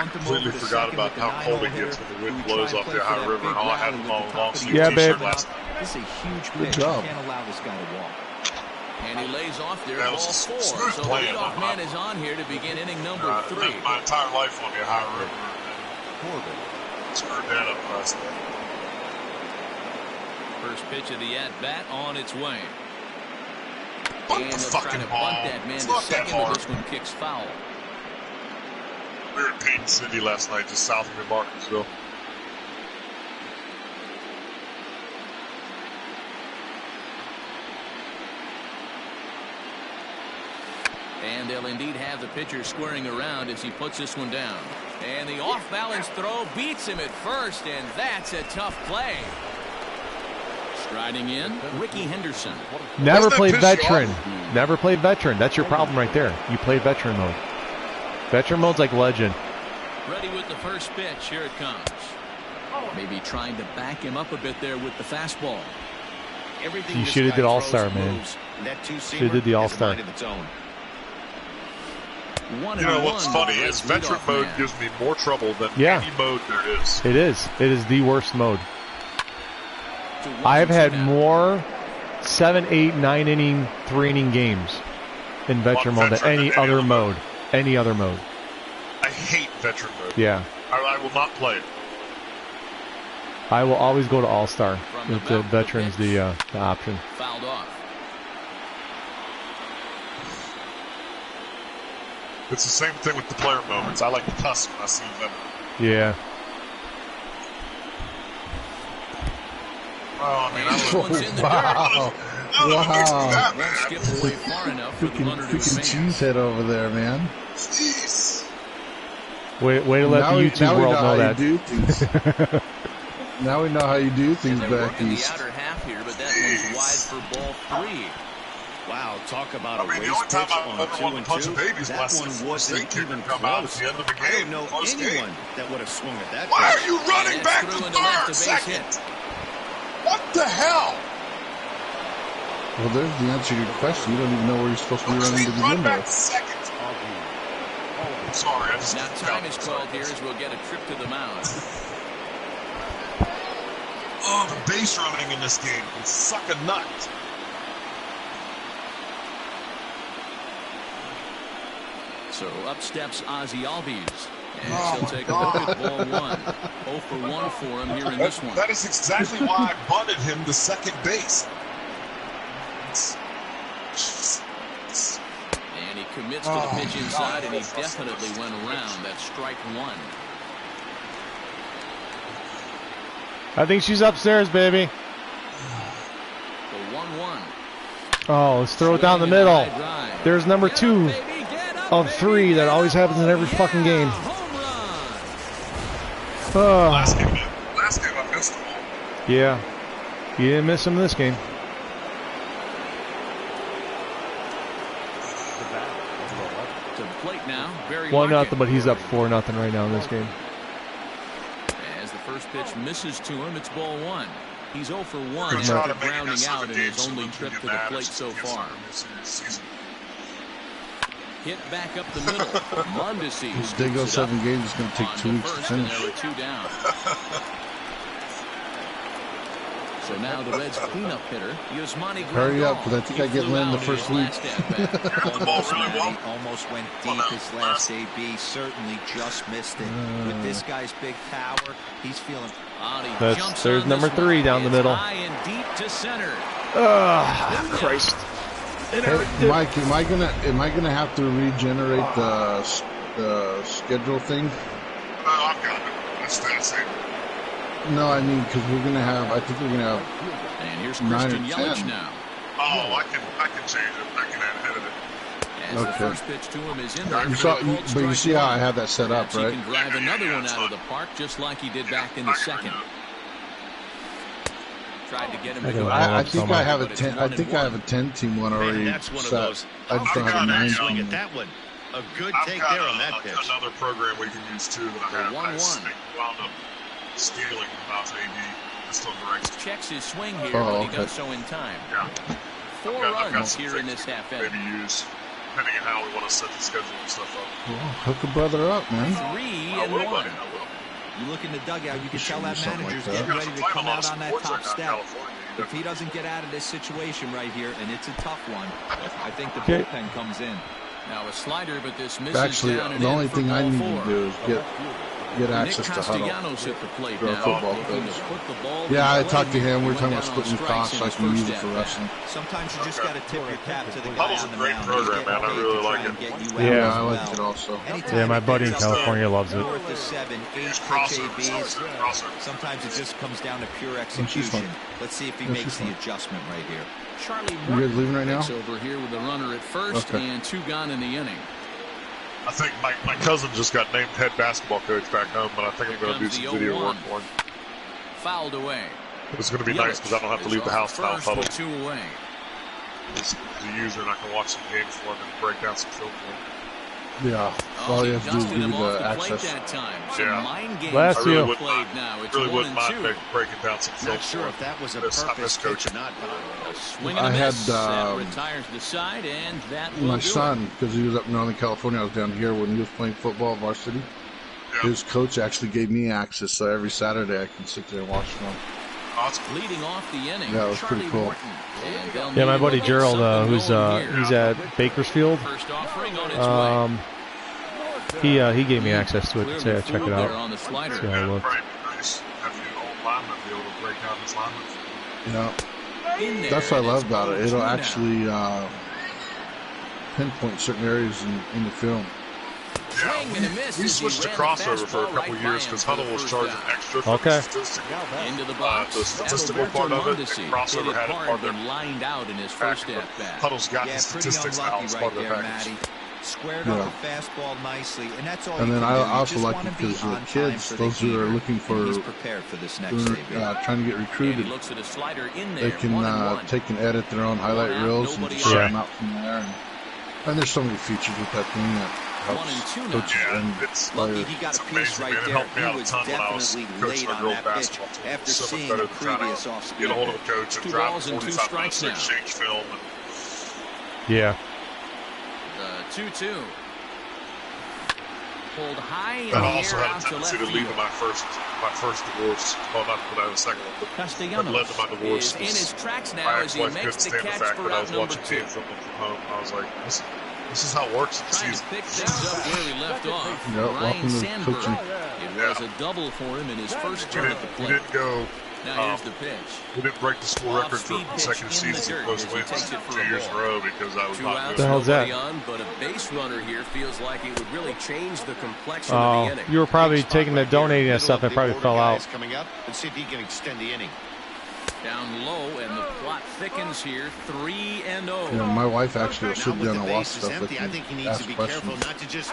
Speaker 2: completely forgot about how cold it gets when the wind blows off the Ohio River. And all I had was my long sleeve t-shirt last night.
Speaker 5: This is a huge
Speaker 9: Good
Speaker 5: pitch.
Speaker 9: job.
Speaker 5: You can't allow this guy to walk.
Speaker 4: And he lays off there.
Speaker 2: That
Speaker 4: Ball
Speaker 2: was
Speaker 4: 4.
Speaker 2: smooth
Speaker 4: So
Speaker 2: playing.
Speaker 4: the leadoff man is on here to begin inning number 3.
Speaker 2: Lived my entire life on the Ohio River. Screwed that up last night.
Speaker 4: First pitch of the at-bat on its way.
Speaker 2: Bunt
Speaker 4: And
Speaker 2: the
Speaker 4: they'll try
Speaker 2: fucking
Speaker 4: to
Speaker 2: ball.
Speaker 4: bunt that man
Speaker 2: It's
Speaker 4: to
Speaker 2: not that
Speaker 4: second, but
Speaker 2: hard.
Speaker 4: this one kicks foul.
Speaker 2: We were in Payton City last night, just south of New Martinsville.
Speaker 4: And they'll indeed have the pitcher squaring around as he puts this one down. And the off-balance throw beats him at first, and that's a tough play. Striding in, Ricky Henderson.
Speaker 1: Never played veteran. Never played veteran. That's your problem right there. You play veteran mode. Veteran mode's like legend.
Speaker 4: Ready with the first pitch. Here it comes. Maybe trying to back him up a bit there with the fastball.
Speaker 1: You should have did All-Star, man. Should have did the All-Star.
Speaker 2: You know what's funny is veteran mode gives me more trouble than any mode there is.
Speaker 1: It is. It is the worst mode. I've had more 7, 8, 9 inning, 3 inning games in veteran mode than any other mode. Any other mode.
Speaker 2: I hate veteran mode.
Speaker 1: Yeah.
Speaker 2: I will not play it.
Speaker 1: I will always go to All-Star if the veteran's the option.
Speaker 4: Fouled off.
Speaker 2: It's the same thing with the player moments. I like to cuss when I see them.
Speaker 1: Yeah.
Speaker 2: Oh, man,
Speaker 9: wow.
Speaker 4: Skip away far enough for the runner to
Speaker 9: Freaking cheesehead over there, man.
Speaker 2: Jeez.
Speaker 1: Way to let the YouTube world know that.
Speaker 9: Now we know how you do things back east.
Speaker 4: The outer half here, but that one's wide for ball 3.
Speaker 6: Wow, talk about a
Speaker 2: the only time I've ever wanted to punch a baby's last one wasn't even come out at the end of the game.
Speaker 6: I don't know anyone that would have swung at that.
Speaker 2: Why are you running back to third, second? What the hell?
Speaker 9: Well, there's the answer to your question. You don't even know where you're supposed to be running to begin with.
Speaker 2: I'm sorry, I just
Speaker 4: now time is called here as we'll get a trip to the mound.
Speaker 2: Oh, the base running in this game can suck a nut.
Speaker 4: So up steps Ozzie Albies. And he'll take a look at ball 1. 0 for 1 for him here in this one.
Speaker 2: That is exactly why I bunted him to second base.
Speaker 4: And he commits to the pitch inside, and he definitely went around. That's strike 1.
Speaker 1: I think she's upstairs, baby.
Speaker 4: The 1-1.
Speaker 1: Oh, let's throw it down the middle. There's number 2 of 3 that always happens in every fucking game. Oh.
Speaker 2: Last game I missed him.
Speaker 1: Yeah. You didn't miss him in this game.
Speaker 4: To the plate now.
Speaker 1: 1-0, but he's up 4-0 right now in this game.
Speaker 4: As the first pitch misses to him, it's ball 1. He's 0 for 1
Speaker 2: Good
Speaker 4: after
Speaker 2: job
Speaker 4: grounding out in his only trip to the plate so far. Hit back up the middle. Mondesi.
Speaker 9: This day goes 7 games. It's going to take 2 weeks to finish.
Speaker 4: There were 2 down. So now the Reds' cleanup hitter, Yasmani Grandal.
Speaker 9: Hurry up, because I think I get Lynn the first week.
Speaker 5: Almost went deep his last AB. Certainly just missed it. With this guy's big power, he's feeling
Speaker 1: There's number 3 down the middle. Christ.
Speaker 9: Hey, Mike, am I gonna have to regenerate the schedule thing?
Speaker 2: I've got it. That's it.
Speaker 9: No, I mean, because we're gonna have. I think we're gonna have.
Speaker 4: And here's
Speaker 9: 9
Speaker 4: Christian
Speaker 9: or
Speaker 4: Yelich
Speaker 9: 10.
Speaker 4: now.
Speaker 2: Oh, I can change it. I can edit it.
Speaker 4: As the first pitch to him is in there.
Speaker 9: But you see how I have that set up, right?
Speaker 4: He can drive another one out of the park just like he did back in the second. Tried to get him to go.
Speaker 9: I think I have a 10. I think I have a 10-team one already
Speaker 6: that's one
Speaker 9: set.
Speaker 6: of those.
Speaker 9: I just don't have a 9-team.
Speaker 6: At that one. A good take
Speaker 2: I've
Speaker 6: there on
Speaker 2: got
Speaker 6: that pitch.
Speaker 2: another program we can use too that I wound up stealing about AB. Still directs.
Speaker 4: Checks his swing here, but he does so in time.
Speaker 2: Yeah.
Speaker 4: 4 runs here in this half inning.
Speaker 2: Maybe use, depending on how we want to set the schedule and stuff up.
Speaker 9: Well, hook a brother up, man.
Speaker 4: 3-1.
Speaker 5: You look in the dugout, you can tell that manager's getting ready to come out on that top step. If he doesn't get out of this situation right here, and it's a tough one, I think the bullpen comes in.
Speaker 4: Now a slider, but this misses.
Speaker 9: Actually,
Speaker 4: down and
Speaker 9: the only
Speaker 4: in for
Speaker 9: thing I
Speaker 4: ball
Speaker 9: need
Speaker 4: 4.
Speaker 9: to do is get access to Huddle.
Speaker 4: At the plate
Speaker 9: Our
Speaker 4: now,
Speaker 9: football
Speaker 4: looking to
Speaker 9: coach.
Speaker 4: put the ball
Speaker 9: Yeah, I
Speaker 4: in
Speaker 9: talked to
Speaker 4: play
Speaker 9: him.
Speaker 4: here.
Speaker 9: We're talking
Speaker 4: Went
Speaker 9: about
Speaker 4: down on
Speaker 9: splitting
Speaker 4: strikes
Speaker 9: costs
Speaker 4: in
Speaker 9: so I
Speaker 4: his
Speaker 9: can use
Speaker 4: first
Speaker 9: it for
Speaker 4: at-bat.
Speaker 9: wrestling.
Speaker 5: Sometimes you just got to tip your cap to the guy
Speaker 2: Huddle's
Speaker 5: on
Speaker 2: a
Speaker 5: the
Speaker 2: great
Speaker 5: mound.
Speaker 2: program, man. I really like it.
Speaker 1: Yeah,
Speaker 9: I like it also.
Speaker 1: Yeah, my buddy in California loves it.
Speaker 5: North of 7, 8 ABs. Sometimes it just comes down to pure execution. Let's see if he makes the adjustment right here.
Speaker 4: Charlie
Speaker 9: You guys leaving right now?
Speaker 4: over here with the runner at first and 2 gone in the inning.
Speaker 2: I think my cousin just got named head basketball coach back home, but I think I'm going to do some video work for him.
Speaker 4: Fouled away.
Speaker 2: It's going to be nice because I don't have to leave the house now. Huddle.
Speaker 4: 2 away.
Speaker 2: As a user, and I can watch some games for him and break down some film for him.
Speaker 9: Yeah, all you have to do is give you the access.
Speaker 2: Yeah.
Speaker 1: Bless you.
Speaker 2: Really wouldn't mind breaking down some film.
Speaker 6: Not sure if that was a purpose pitch or not.
Speaker 9: I had
Speaker 4: retires the side, and that
Speaker 9: my son, because he was up in Northern California, I was down here when he was playing football varsity. Yeah. His coach actually gave me access, so every Saturday I can sit there and watch them.
Speaker 4: Leading off the inning.
Speaker 9: Yeah, it was pretty cool.
Speaker 1: Yeah, my buddy Gerald, who's he's at Bakersfield. He gave me access to it to say check it out. See how it looks.
Speaker 9: Yeah, that's what I love about it. It'll actually pinpoint certain areas in the film.
Speaker 2: Yeah, we switched to crossover for a couple of years because Huddle was charging extra for the statistical part of it, and crossover had it part of their
Speaker 4: lined out in his first at bat.
Speaker 2: Huddle's got the statistics now as part of their package.
Speaker 5: Squared up the fastball nicely, and that's all.
Speaker 9: And then I also like it because the kids, those who are looking for, trying to get recruited, they can take and edit their own highlight reels and just share them out from there. And there's so many features with that thing that helps coaches and players.
Speaker 5: It's amazing, man. It helped me out a ton when I was coaching a girls basketball team. It's so much better than trying to get a hold of a coach and drive 45 minutes to exchange film.
Speaker 1: Yeah.
Speaker 4: 2-2. Pulled high in
Speaker 2: I also had a tendency to lead to my first divorce. Well, not that I had a second one, but what led to my divorce was
Speaker 4: in his tracks now
Speaker 2: my
Speaker 4: as he
Speaker 2: ex-wife
Speaker 4: makes
Speaker 2: couldn't
Speaker 4: the
Speaker 2: stand the
Speaker 4: catch
Speaker 2: fact
Speaker 4: for
Speaker 2: that I was
Speaker 4: out number
Speaker 2: watching
Speaker 4: 2.
Speaker 2: games from home. I was like, this is how it works in the
Speaker 4: Trying to
Speaker 2: season.
Speaker 4: pick things up where we left off. Ryan Sandberg. It was a double for him in his first turn at the plate.
Speaker 2: We didn't go.
Speaker 4: Now here's the pitch.
Speaker 2: We didn't break the school record for consecutive seasons in close wins 2 years in a row because I was not
Speaker 1: What the hell's that?
Speaker 11: But a base runner here feels like it would really change the complexion of the inning.
Speaker 1: You were probably taking the donating that stuff and probably fell out.
Speaker 6: Coming up, let's see if he can extend the inning.
Speaker 4: Down low, and the plot thickens here. 3-0.
Speaker 9: Yeah, my wife actually will sit down and watch stuff with me.
Speaker 6: I think he needs to be careful not to just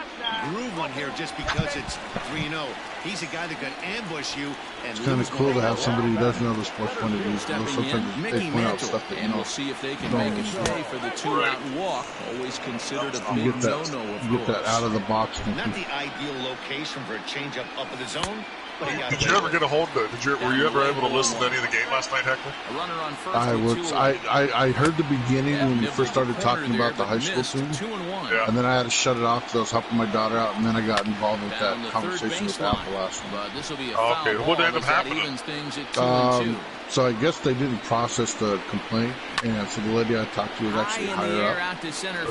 Speaker 6: groove one here just because it's 3-0. He's a guy that could ambush you. And
Speaker 9: it's kind of cool to have somebody who does know the sports point of view. Sometimes they point out stuff that you know.
Speaker 4: We'll see if they can make him pay for the 2-out walk. Always considered a big no-no, of
Speaker 9: you get that out of the box.
Speaker 6: Not the ideal location for a changeup up in the zone.
Speaker 2: Did you ever get a hold of it? Were you ever able to listen to any of the game last night, Hector?
Speaker 9: I heard the beginning when we first started talking about the high school team, and then I had to shut it off because I was helping my daughter out, and then I got involved with that conversation with Apple last night.
Speaker 2: Okay, what ended up happening?
Speaker 9: So I guess they didn't process the complaint, and so the lady I talked to was actually higher up,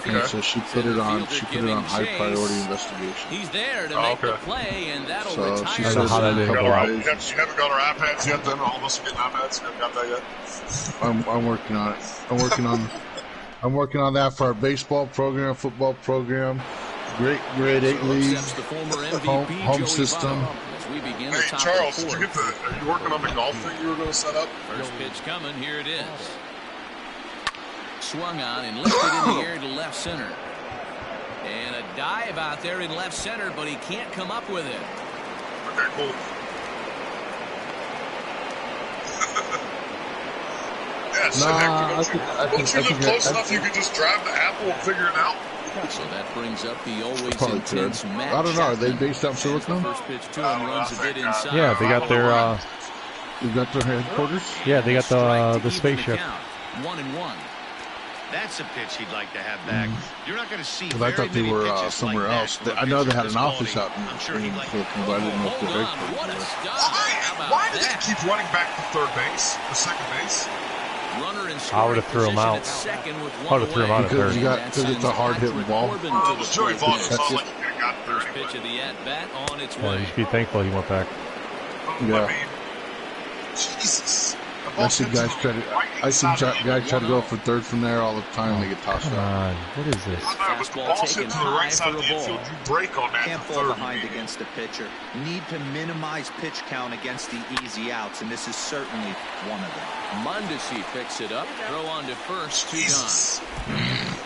Speaker 9: and so she put it on high priority investigation.
Speaker 4: He's there to make the play, and that'll
Speaker 9: so she
Speaker 4: retire.
Speaker 9: said
Speaker 2: You haven't got our iPads yet, then? All of us are getting iPads? You haven't got that yet?
Speaker 9: I'm working on it. I'm working on that for our baseball program, football program, great grade 8 league, home system.
Speaker 2: Hey, Charles, are you working on the golf thing you were going to set up?
Speaker 4: First pitch coming, here it is. Swung on and lifted in the air to left center. And a dive out there in left center, but he can't come up with it.
Speaker 2: Okay, cool. Yeah, once you live close enough, you can just drive the Apple and figure it out.
Speaker 4: So that brings up the always intense match.
Speaker 9: I don't know. Are they based out of Silicon?
Speaker 4: First pitch to him, runs a bit inside.
Speaker 1: Yeah, they got their.
Speaker 9: You got their headquarters.
Speaker 1: Yeah, they got the spaceship.
Speaker 4: 1-1.
Speaker 6: That's a pitch he'd like to have back. You're not going to see.
Speaker 9: I thought they were somewhere else. I know they had an office out in Silicon, but I didn't know if their headquarters were.
Speaker 2: Why did they keep running back to third base, or second base?
Speaker 1: I would have threw him out. I would have threw him out at third.
Speaker 9: Because it's a hard-hitting ball.
Speaker 2: It was Joey Vaughn. It sounds like he got
Speaker 4: First pitch of the at-bat on its way.
Speaker 1: Yeah, you should be thankful he went back.
Speaker 9: Yeah.
Speaker 2: I mean, Jesus.
Speaker 9: I see guys try to go for third from there all the time. They get tossed
Speaker 1: Come
Speaker 9: out.
Speaker 1: on, what is this?
Speaker 2: But the ball's hit to the right side of the infield. You break on that.
Speaker 5: Can't fall behind against the pitcher. Need to minimize pitch count against the easy outs, and this is certainly one of them.
Speaker 4: Mondesi picks it up. Throw on to first. 2 gone.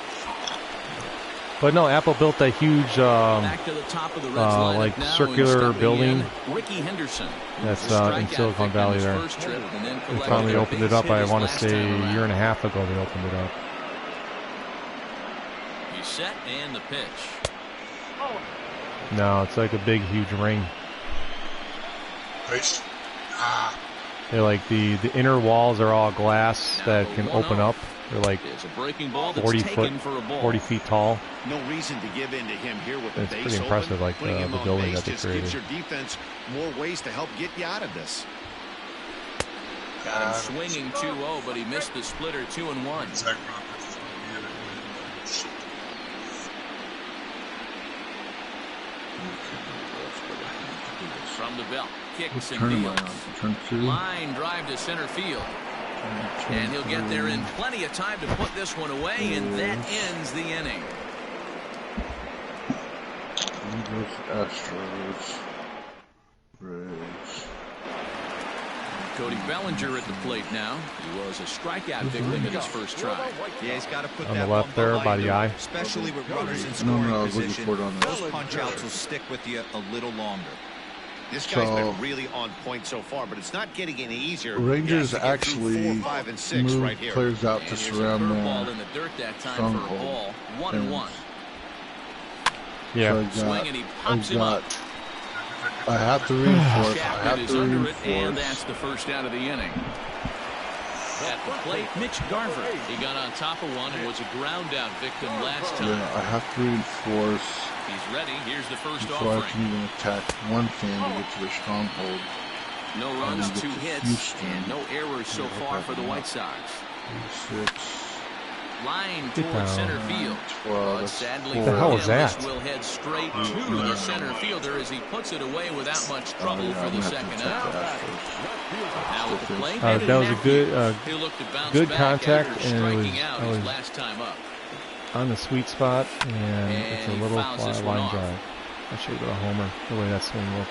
Speaker 1: But no, Apple built that huge,
Speaker 4: Back to the top of the Reds lineup
Speaker 1: like
Speaker 4: now,
Speaker 1: circular building.
Speaker 4: Ricky Henderson.
Speaker 1: That's in Silicon Valley there. They finally opened it up. I want to say a year and a half ago they opened it up.
Speaker 4: He's set and the pitch.
Speaker 1: No, it's like a big, huge ring.
Speaker 2: Face.
Speaker 1: They're like the inner walls are all glass that can open up. They're like 40 feet tall.
Speaker 6: No reason to give in to him here with the
Speaker 1: It's
Speaker 6: base
Speaker 1: pretty impressive,
Speaker 6: open.
Speaker 1: like the building that they
Speaker 6: just
Speaker 1: created.
Speaker 6: gives your defense more ways to help get you out of this.
Speaker 4: Got him swinging 2-0, but he missed the splitter 2-1. From the belt, kicks and deals. Line drive to center field. And he'll get there in plenty of time to put this one away, and that ends the inning.
Speaker 9: Astros. Braves.
Speaker 4: Cody Bellinger at the plate now. He was a strikeout victim in his first try.
Speaker 5: Yeah, he's got to put
Speaker 1: On
Speaker 5: that
Speaker 1: the left there by the eye.
Speaker 5: Especially with runners in scoring
Speaker 9: I was looking
Speaker 5: position.
Speaker 9: for it on
Speaker 5: Those punch-outs will stick with you a little longer.
Speaker 6: This guy's been really on point so far, but it's not getting any easier.
Speaker 9: Rangers
Speaker 6: He has to get
Speaker 9: actually
Speaker 6: through 4, 5, and 6
Speaker 9: move
Speaker 6: right here.
Speaker 9: players out to
Speaker 4: And here's a
Speaker 9: surround
Speaker 4: curveball
Speaker 9: them.
Speaker 4: in the dirt that time for a ball. 1-1.
Speaker 1: Yeah.
Speaker 4: Swing and he pops him up.
Speaker 9: I have to reinforce.
Speaker 4: Chapman is under it, and that's the first out of the inning. At the plate, Mitch Garver. He got on top of one and was a ground-out victim last time.
Speaker 9: Yeah, I have to reinforce.
Speaker 4: He's ready. Here's the first
Speaker 9: So
Speaker 4: offering.
Speaker 9: I can even attack one fan to get to their stronghold.
Speaker 4: No runs, 2 hits,
Speaker 9: Houston.
Speaker 4: and no errors so far for the White Sox.
Speaker 9: 6.
Speaker 4: Line
Speaker 1: Get
Speaker 4: towards
Speaker 1: down.
Speaker 4: center field.
Speaker 9: 12.
Speaker 4: But sadly,
Speaker 1: What the hell was
Speaker 4: Ellis
Speaker 1: that?
Speaker 4: will head straight to the center fielder as he puts it away without much trouble for the second out. Now at the plate,
Speaker 1: That was a good,
Speaker 4: he'll look to bounce
Speaker 1: good
Speaker 4: back
Speaker 1: contact,
Speaker 4: after
Speaker 1: and it
Speaker 4: striking
Speaker 1: was-
Speaker 4: out
Speaker 1: I
Speaker 4: his
Speaker 1: was-
Speaker 4: last time up.
Speaker 1: on the sweet spot, and it's a
Speaker 4: he
Speaker 1: little
Speaker 4: fouls this
Speaker 1: fly
Speaker 4: one
Speaker 1: line
Speaker 4: off.
Speaker 1: drive. I should have got a homer the way that swing looked.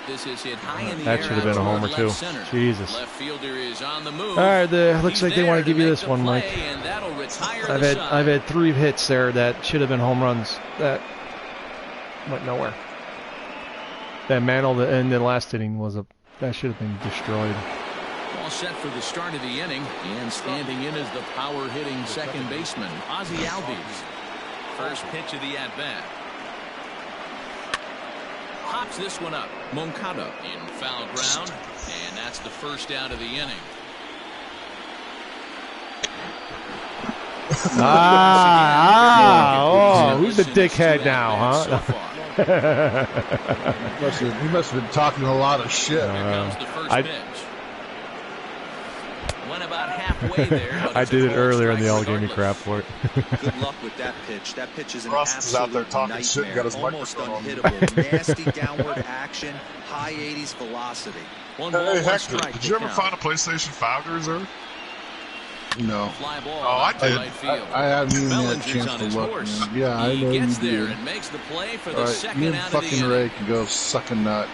Speaker 4: This is hit high in the
Speaker 1: That
Speaker 4: air
Speaker 1: should have been a
Speaker 4: out
Speaker 1: homer
Speaker 4: toward
Speaker 1: too.
Speaker 4: left center.
Speaker 1: Jesus.
Speaker 4: Left fielder is on the move.
Speaker 1: All right, looks
Speaker 4: He's
Speaker 1: like they want
Speaker 4: there
Speaker 1: to give you
Speaker 4: make
Speaker 1: this
Speaker 4: the
Speaker 1: one,
Speaker 4: play,
Speaker 1: Mike.
Speaker 4: And that'll retire
Speaker 1: I've
Speaker 4: the
Speaker 1: had
Speaker 4: side.
Speaker 1: 3 hits there that should have been home runs that went nowhere. That Mantle in the last inning that should have been destroyed.
Speaker 4: All set for the start of the inning, and standing in is the power-hitting second baseman, Ozzie Albies. First pitch of the at-bat. Hops this one up. Moncada in foul ground, and that's the first out of the inning.
Speaker 1: Who's the dickhead now, huh?
Speaker 9: He must have been talking a lot of shit.
Speaker 4: Went about halfway there.
Speaker 1: I did it earlier and they all gave me crap for it.
Speaker 5: Good luck with that pitch. That pitch is an
Speaker 2: Ross
Speaker 5: absolute
Speaker 2: is out there talking
Speaker 5: nightmare.
Speaker 2: shit and got his
Speaker 5: Almost
Speaker 2: microphone on.
Speaker 5: unhittable. Nasty downward action, high 80s velocity.
Speaker 2: Hey, Hector, did you ever find a PlayStation 5 to reserve?
Speaker 9: No.
Speaker 2: Oh, I did.
Speaker 9: I haven't even had a chance to look, man. Yeah, I know you do.
Speaker 4: And makes the play for the
Speaker 9: All right,
Speaker 4: second
Speaker 9: you and
Speaker 4: out of the
Speaker 9: fucking
Speaker 4: inning.
Speaker 9: Ray can go suck a nut.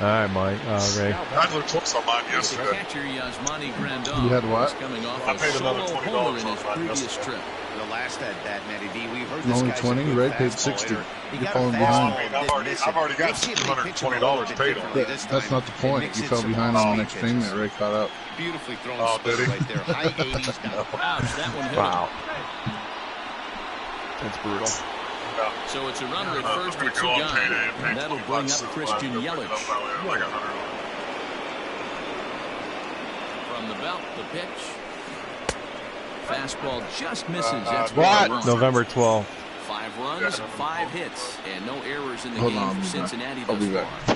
Speaker 1: All right, Mike. Ray.
Speaker 2: I looked close on mine yesterday.
Speaker 4: Catcher Yasmani Grandal
Speaker 9: You had what?
Speaker 4: is coming off
Speaker 2: I
Speaker 4: a
Speaker 2: paid another
Speaker 4: solo
Speaker 2: $20
Speaker 4: homer in
Speaker 2: on
Speaker 4: his
Speaker 2: mine
Speaker 4: previous
Speaker 2: yesterday.
Speaker 4: trip.
Speaker 6: The last at that, Matty V, we heard this
Speaker 9: Only
Speaker 6: guy's
Speaker 9: 20.
Speaker 6: a good
Speaker 9: Ray paid
Speaker 6: fastball
Speaker 9: 60.
Speaker 6: hitter. He
Speaker 9: You're
Speaker 6: got a
Speaker 9: falling
Speaker 6: fastball
Speaker 9: behind.
Speaker 2: I mean,
Speaker 6: that
Speaker 2: I've
Speaker 6: missed it.
Speaker 2: already got
Speaker 6: Let's see if he pitches a
Speaker 2: $220
Speaker 6: little bit
Speaker 2: paid on
Speaker 6: differently
Speaker 2: it.
Speaker 6: this
Speaker 9: That's
Speaker 6: time
Speaker 9: not the
Speaker 6: and
Speaker 9: point.
Speaker 6: mix
Speaker 9: You
Speaker 6: in
Speaker 9: fell
Speaker 6: some
Speaker 9: behind
Speaker 6: off-speed
Speaker 9: on the next thing
Speaker 6: pitches.
Speaker 9: that Ray caught up.
Speaker 6: Beautifully thrown
Speaker 2: Oh,
Speaker 6: splitter
Speaker 2: did he?
Speaker 6: right there. High 80s down.
Speaker 4: Ouch, that one hit
Speaker 1: Wow.
Speaker 4: him.
Speaker 1: That's brutal.
Speaker 4: So it's a runner at first with two gone. And that'll bring up Christian Yelich. From the belt, the pitch. Fastball just misses. That's
Speaker 1: What? November 12th.
Speaker 4: 5 runs, 5 hits, and no errors in the
Speaker 9: Hold
Speaker 4: game
Speaker 9: on,
Speaker 4: for Cincinnati
Speaker 9: I'll
Speaker 4: thus
Speaker 9: be back.
Speaker 4: far.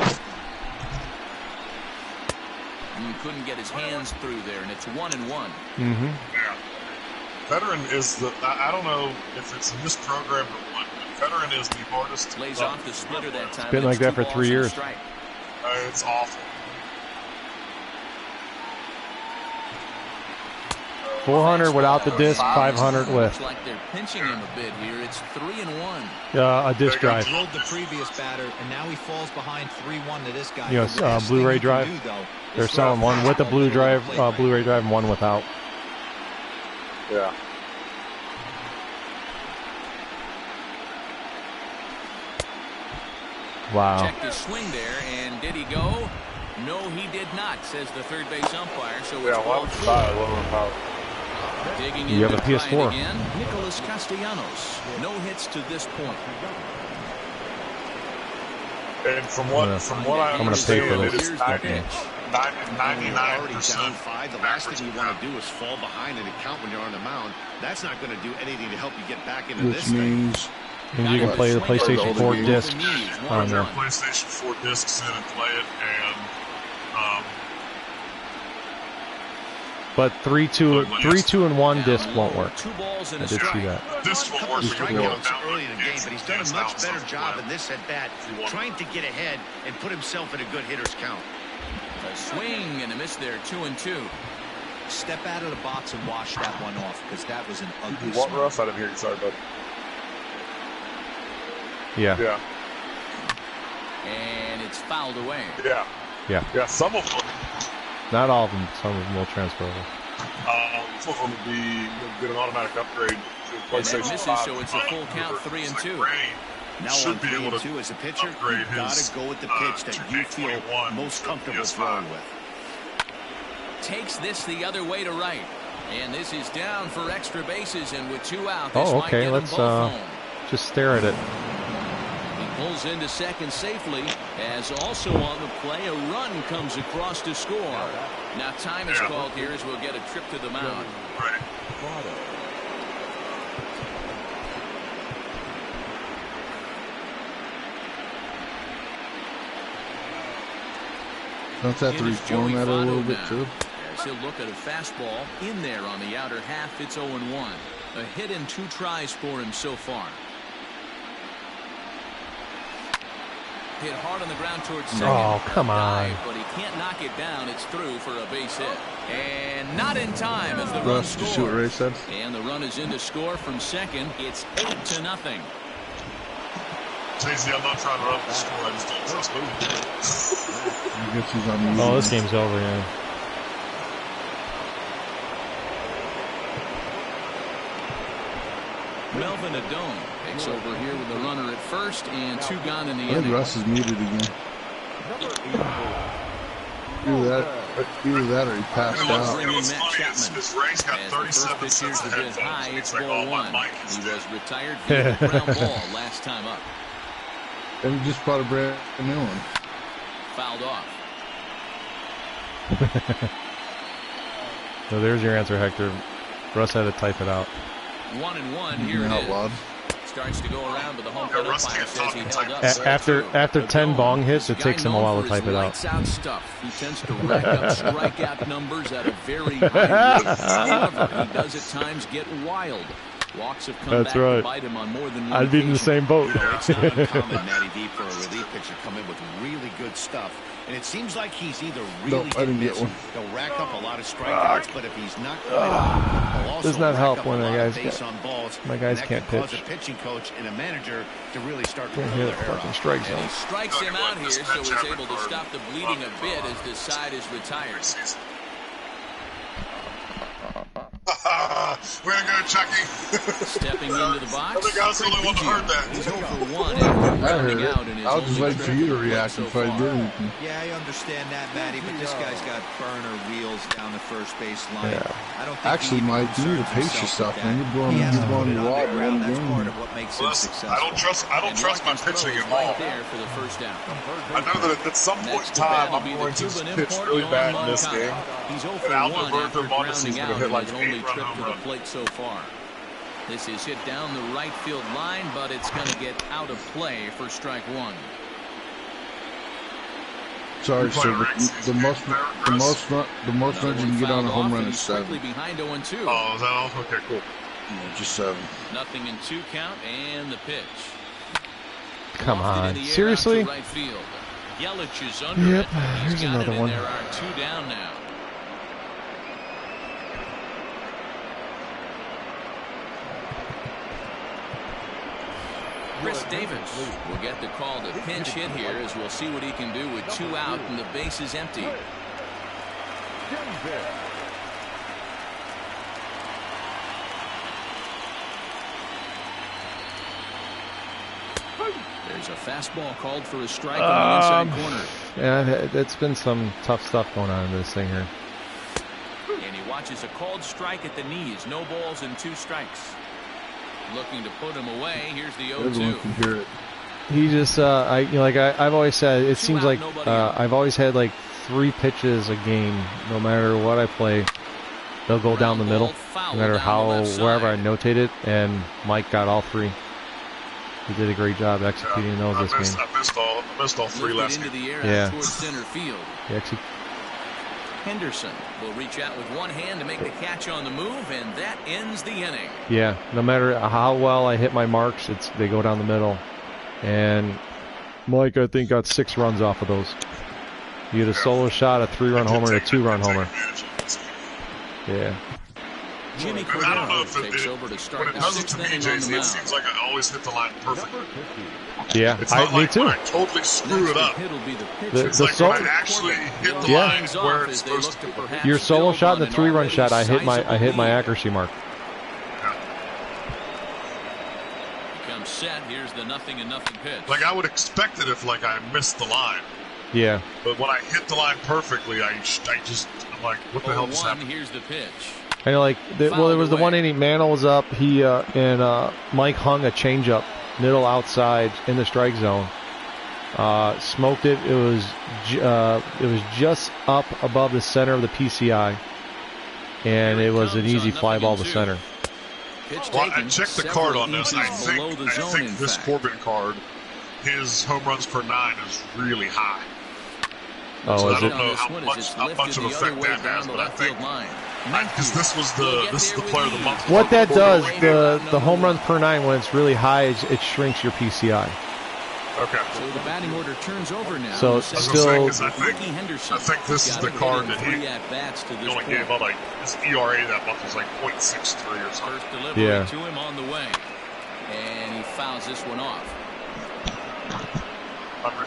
Speaker 4: And couldn't get his hands through there, and it's 1-1.
Speaker 1: Mm-hmm.
Speaker 2: Yeah. Veteran is the, I don't know if it's in this program or what, but Veteran is the hardest.
Speaker 4: Lays off the splitter that time.
Speaker 1: It's been like that for 3 years.
Speaker 2: It's awful.
Speaker 1: 400 without the disc, 500 with.
Speaker 4: Looks like they're pinching him a bit here. It's 3-1.
Speaker 1: A disc drive.
Speaker 5: Drilled the previous batter, and now he falls behind 3-1 to this guy.
Speaker 1: You know,
Speaker 5: The last
Speaker 1: Blu-ray
Speaker 5: thing you
Speaker 1: drive.
Speaker 5: can do, though,
Speaker 1: They're
Speaker 5: is
Speaker 1: selling
Speaker 5: throw a
Speaker 1: one with the
Speaker 5: fastball
Speaker 1: Blu-ray
Speaker 5: below the plate.
Speaker 1: Blu-ray drive and one without.
Speaker 2: Yeah.
Speaker 1: Wow.
Speaker 4: Checked his swing there, and did he go? No, he did not, says the third base umpire. So it's ball 4. Digging in
Speaker 1: You have a
Speaker 4: to try it
Speaker 1: PS4.
Speaker 4: again, Nicholas Castellanos. No hits to this point.
Speaker 2: And from what I
Speaker 1: I'm gonna pay for
Speaker 2: understand,
Speaker 1: this.
Speaker 2: it is
Speaker 1: Okay.
Speaker 2: 99%
Speaker 6: 5. The last thing you want to do is fall behind in a count when you're on the mound. That's not going to do anything to help you get back into
Speaker 9: Which
Speaker 6: this thing.
Speaker 9: means
Speaker 1: And you can play the PlayStation 4 discs on
Speaker 2: Put your
Speaker 1: there.
Speaker 2: PlayStation 4 discs in and play it, and
Speaker 1: But 3, 2, and 1 disc won't work.
Speaker 4: 2 balls and
Speaker 1: I
Speaker 4: a
Speaker 1: did see
Speaker 4: strike.
Speaker 1: that.
Speaker 2: this will work.
Speaker 6: Strikeouts early in the game, but he's done a much better job in this at bat, trying to get ahead and put himself in a good hitter's count.
Speaker 4: A swing and a miss there, 2-2.
Speaker 5: Step out of the box and wash that one off, because that was an ugly
Speaker 2: What,
Speaker 5: swing.
Speaker 2: Russ? I didn't hear you. Sorry, bud.
Speaker 1: Yeah.
Speaker 2: Yeah.
Speaker 4: And it's fouled away.
Speaker 2: Yeah.
Speaker 1: Yeah.
Speaker 2: Yeah. Some of them.
Speaker 1: Not all of them. Some of them will transfer over.
Speaker 2: Some of them would be get an automatic upgrade to
Speaker 4: And that
Speaker 2: PlayStation
Speaker 4: misses,
Speaker 2: 5.
Speaker 4: so it's a full count, 3-2.
Speaker 6: Now
Speaker 2: should
Speaker 6: on
Speaker 2: be able to
Speaker 6: 3-2 as a pitcher,
Speaker 2: upgrade
Speaker 6: you've got
Speaker 2: his,
Speaker 6: to go with the pitch that you feel
Speaker 2: 2K21
Speaker 6: most comfortable
Speaker 2: PS5.
Speaker 6: throwing with.
Speaker 4: Takes this the other way to right. And this is down for extra bases, and with 2 out, this
Speaker 1: Oh,
Speaker 4: might
Speaker 1: okay.
Speaker 4: get
Speaker 1: Let's
Speaker 4: them both home.
Speaker 1: just stare at it.
Speaker 4: He pulls into second safely, as also on the play, a run comes across to score. Now time is called here as we'll get a trip to the mound.
Speaker 2: Right.
Speaker 9: don't have to
Speaker 4: It is Joey
Speaker 9: reformat it a little
Speaker 4: Votto
Speaker 9: bit
Speaker 4: now,
Speaker 9: too.
Speaker 4: as he'll look at a fastball in there on the outer half. It's 0-1. A hit and 2 tries for him so far. Hit hard on the ground towards second.
Speaker 1: Oh, come on.
Speaker 4: Dive, but he can't knock it down. It's through for a base hit. And not in time as the run
Speaker 9: Russ, did you see what Ray
Speaker 4: scores.
Speaker 9: said?
Speaker 4: And the run is in to score from second. It's 8-0.
Speaker 2: Jay-Z, I'm not trying to run up the score. I just don't trust him.
Speaker 9: I guess he's on the
Speaker 1: Oh, this game's over, yeah.
Speaker 4: Melvin Adone takes over here with the runner at first and 2 gone in the
Speaker 9: I think
Speaker 4: inning.
Speaker 9: Russ is muted again. Either that or he passed out.
Speaker 4: Bring in
Speaker 2: what's
Speaker 4: Matt
Speaker 2: funny
Speaker 4: Chapman.
Speaker 2: is Ray's got
Speaker 4: As the first
Speaker 2: 37
Speaker 4: pitch
Speaker 2: cents
Speaker 4: here's
Speaker 2: of
Speaker 4: a bit high,
Speaker 2: headphones.
Speaker 4: it's
Speaker 2: He's like,
Speaker 4: ball
Speaker 2: oh,
Speaker 4: 1.
Speaker 2: my mic is
Speaker 4: He
Speaker 2: dead.
Speaker 4: was retired via the ground ball last time up.
Speaker 9: And he just bought a brand new one.
Speaker 4: Fouled off.
Speaker 1: So there's your answer, Hector. Russ had to type it out.
Speaker 4: 1-1. Here it
Speaker 9: Out
Speaker 4: is.
Speaker 9: loud.
Speaker 4: Starts to go around, but the home plate umpire says he held up.
Speaker 1: After 10 bong hits, it takes him a while to type it out.
Speaker 4: Stuff. He tends to rack up strikeout numbers at a very high rate. However, he does at times get wild. Walks have come back to bite him on more than one
Speaker 1: I'd be in the same boat.
Speaker 6: It's not uncommon, Matty V, for a relief pitcher come in with really good stuff. And it seems like he's either really he'll rack up a lot of strikeouts, but if he's not
Speaker 1: does not help when my guys can't pitch.
Speaker 6: Cause a pitching coach and a manager to really start to
Speaker 1: hit a fucking strike zone.
Speaker 4: He strikes him out here, so he's able to stop the bleeding a bit as this side is retired.
Speaker 2: Way to go, Chucky.
Speaker 4: Stepping into the box.
Speaker 2: I think I was the only one that heard that.
Speaker 4: He's over 1 after grounding out in his
Speaker 9: I'll just wait for you to react if I do.
Speaker 5: Yeah, I understand that, Matty, but this guy's got burner wheels down the first base line.
Speaker 9: Yeah.
Speaker 5: I don't think
Speaker 9: actually, Mike, you need to pace yourself, man. You're blowing your wad in one
Speaker 5: That's part
Speaker 9: game.
Speaker 5: of what makes him successful.
Speaker 2: I don't trust my pitching at all.
Speaker 4: There for the first down.
Speaker 2: I know that at some point in time I'm going to pitch really bad in this game.
Speaker 4: He's 0
Speaker 2: And
Speaker 4: for 1 after
Speaker 2: Mondesi is
Speaker 4: grounding
Speaker 2: going to
Speaker 4: out
Speaker 2: hit
Speaker 4: and
Speaker 2: like
Speaker 4: has
Speaker 2: 8
Speaker 4: only
Speaker 2: run
Speaker 4: tripped
Speaker 2: home
Speaker 4: to the
Speaker 2: run.
Speaker 4: plate so far. This is hit down the right field line, but it's going to get out of play for strike one.
Speaker 9: Sorry, sir. The most runs you can get on a home run is 7.
Speaker 4: Behind 0-2.
Speaker 2: Oh, is that all? Okay, cool.
Speaker 9: Yeah, just 7.
Speaker 4: Nothing in 2 count, and the pitch.
Speaker 1: Come on, seriously?
Speaker 4: Right field. Yelich is under
Speaker 1: yep,
Speaker 4: it.
Speaker 1: here's another one.
Speaker 4: There are 2 down now. Chris Davis will get the call to pinch hit here, as we'll see what he can do with 2 out and the base is empty. There's a fastball called for a strike on the inside corner.
Speaker 1: Yeah, it's been some tough stuff going on in this thing here.
Speaker 4: And he watches a called strike at the knees. No balls and 2 strikes. Looking to put him away. Here's the 0-2.
Speaker 9: Everyone can hear it.
Speaker 1: He just, I've always said, it seems like I've always had like 3 pitches a game. No matter what I play, they'll go down the middle. No matter wherever I notate it, and Mike got all 3. He did a great job executing those this game.
Speaker 2: I missed all 3 last game.
Speaker 1: Yeah.
Speaker 4: Towards center field. Henderson will reach out with one hand to make the catch on the move, and that ends the inning.
Speaker 1: Yeah, no matter how well I hit my marks, they go down the middle. And Mike, I think, got 6 runs off of those. You had a solo shot, a 3-run homer, and a 2-run homer. Yeah.
Speaker 4: Jimmy
Speaker 2: Cordero
Speaker 4: takes over to start
Speaker 2: when it does it to me, JC, it seems like I always hit the line perfectly.
Speaker 1: Yeah,
Speaker 2: it's not
Speaker 1: me
Speaker 2: like
Speaker 1: too.
Speaker 2: When I totally screw it up. It's like when I actually hit the line where it's supposed to be.
Speaker 1: Your solo shot and the 3-run shot, I hit my accuracy mark.
Speaker 4: Becomes set. Here's the 0-0 pitch.
Speaker 2: Like I would expect it if like I missed the line.
Speaker 1: Yeah.
Speaker 2: But when I hit the line perfectly, I'm like, what the hell just happened?
Speaker 4: Here's the pitch.
Speaker 1: I know, there was the one inning. Mantle was up. He and Mike hung a changeup middle outside in the strike zone. Smoked it. It was just up above the center of the PCI, and it was an easy fly ball to center.
Speaker 2: Well, I checked the card on this. I think this Corbin card, his home runs per 9 is really high.
Speaker 1: Oh,
Speaker 2: so
Speaker 1: is
Speaker 2: I don't know how much of effect that has, but I think because this is the player of the month.
Speaker 1: What that does, the home runs per 9 when it's really high, it shrinks your PCI.
Speaker 2: Okay.
Speaker 4: So the batting order turns over now.
Speaker 1: So still,
Speaker 2: I think this is the card that he only gave up. Like his ERA that month was like .63 or something.
Speaker 4: First delivery to him on the way, and he fouls this one off.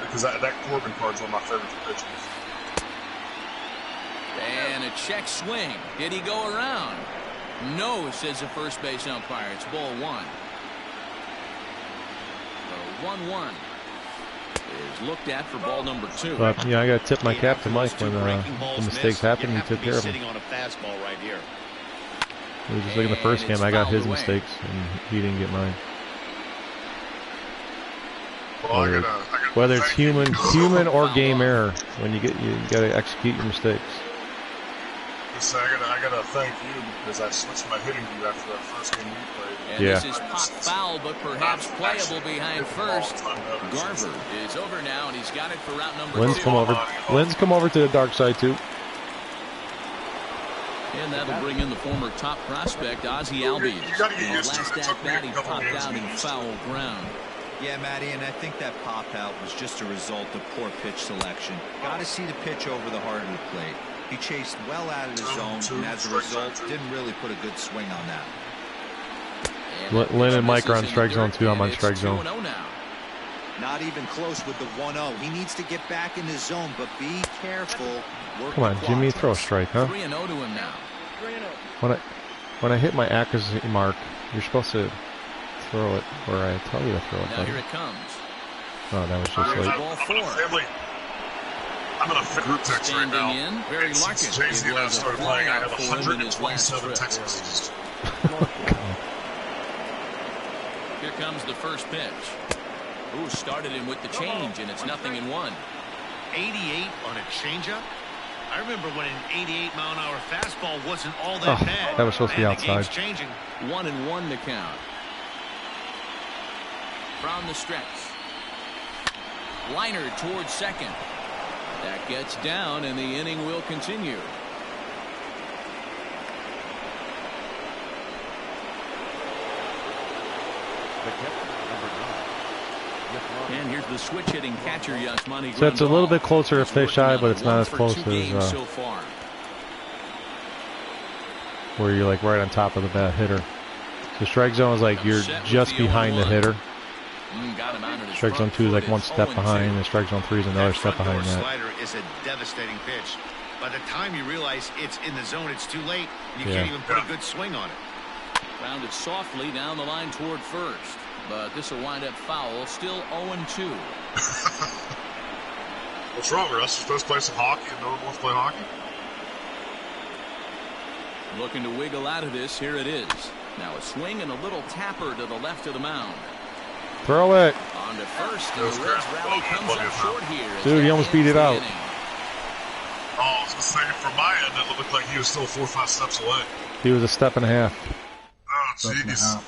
Speaker 2: Because that Corbin card's one of my favorite pitches.
Speaker 4: And a check swing. Did he go around? No, says the first base umpire. It's ball 1. So 1-1 is looked at for ball number 2.
Speaker 1: But yeah, I got to tip my cap to Mike when the mistakes happen. He took care of them. He was just like in the first game. I got his mistakes, and he didn't get mine.
Speaker 2: Well,
Speaker 1: whether it's human or game error, when you got to execute your mistakes.
Speaker 2: say, I gotta thank you because I switched my hitting view after that first game we played.
Speaker 4: And this is pop foul, but perhaps playable behind first. Garver is over now, and he's got it for route number 2.
Speaker 1: Lynn's come over to the dark side, too.
Speaker 4: And that'll bring in the former top prospect, Ozzie Albies. Last at bat, he popped out in foul ground.
Speaker 5: Yeah, Matty, and I think that pop-out was just a result of poor pitch selection. Got to see the pitch over the heart of the plate. He chased well out of the zone, and as a result, didn't really put a good swing on
Speaker 1: that. Lynn and Mike are on strike zone, too. I'm on strike zone.
Speaker 5: Not even close with the 1-0. He needs to get back in the zone, but be careful.
Speaker 1: Come on, Jimmy, throw a strike, huh?
Speaker 4: 3-0 to him now.
Speaker 1: When I hit my accuracy mark, you're supposed to throw it where I tell you to throw it.
Speaker 4: Now here it comes.
Speaker 1: Oh, that was just late.
Speaker 4: Ball 4.
Speaker 2: I'm in a group text right now.
Speaker 4: In, Barry
Speaker 2: Since Jay-Z and I started playing, I have 127 text messages.
Speaker 4: Here comes the first pitch. Ooh, started him with the change, and it's 0-1.
Speaker 6: 88 on a changeup? I remember when an 88-mile-an-hour fastball wasn't all that bad.
Speaker 1: That was supposed to be outside.
Speaker 6: Changing.
Speaker 4: 1-1 to count. From the stretch. Liner towards second. That gets down, and the inning will continue. And here's the switch hitting catcher, Yasmani.
Speaker 1: So it's a little bit closer to Fisheye, but it's not as close as
Speaker 4: so far.
Speaker 1: Where you're like right on top of the bat hitter. The strike zone is like you're just behind the hitter. Strike zone 2 is like one step behind, and strike zone 3 is another step behind that.
Speaker 6: Slider is a devastating pitch. By the time you realize it's in the zone, it's too late. You can't even put a good swing on it.
Speaker 4: Grounded softly down the line toward first. But this will wind up foul. Still 0-2.
Speaker 2: What's wrong, Russ? You're supposed to play some hockey and no one wants to play hockey?
Speaker 4: Looking to wiggle out of this. Here it is. Now a swing and a little tapper to the left of the mound.
Speaker 1: Throw it.
Speaker 4: On to first. And the Reds rally comes up short here.
Speaker 1: Dude, he almost beat it out.
Speaker 2: Oh, I was going to say, from my end, it looked like he was still 4 or 5 steps away.
Speaker 1: He was a step and a half.
Speaker 2: Oh, jeez.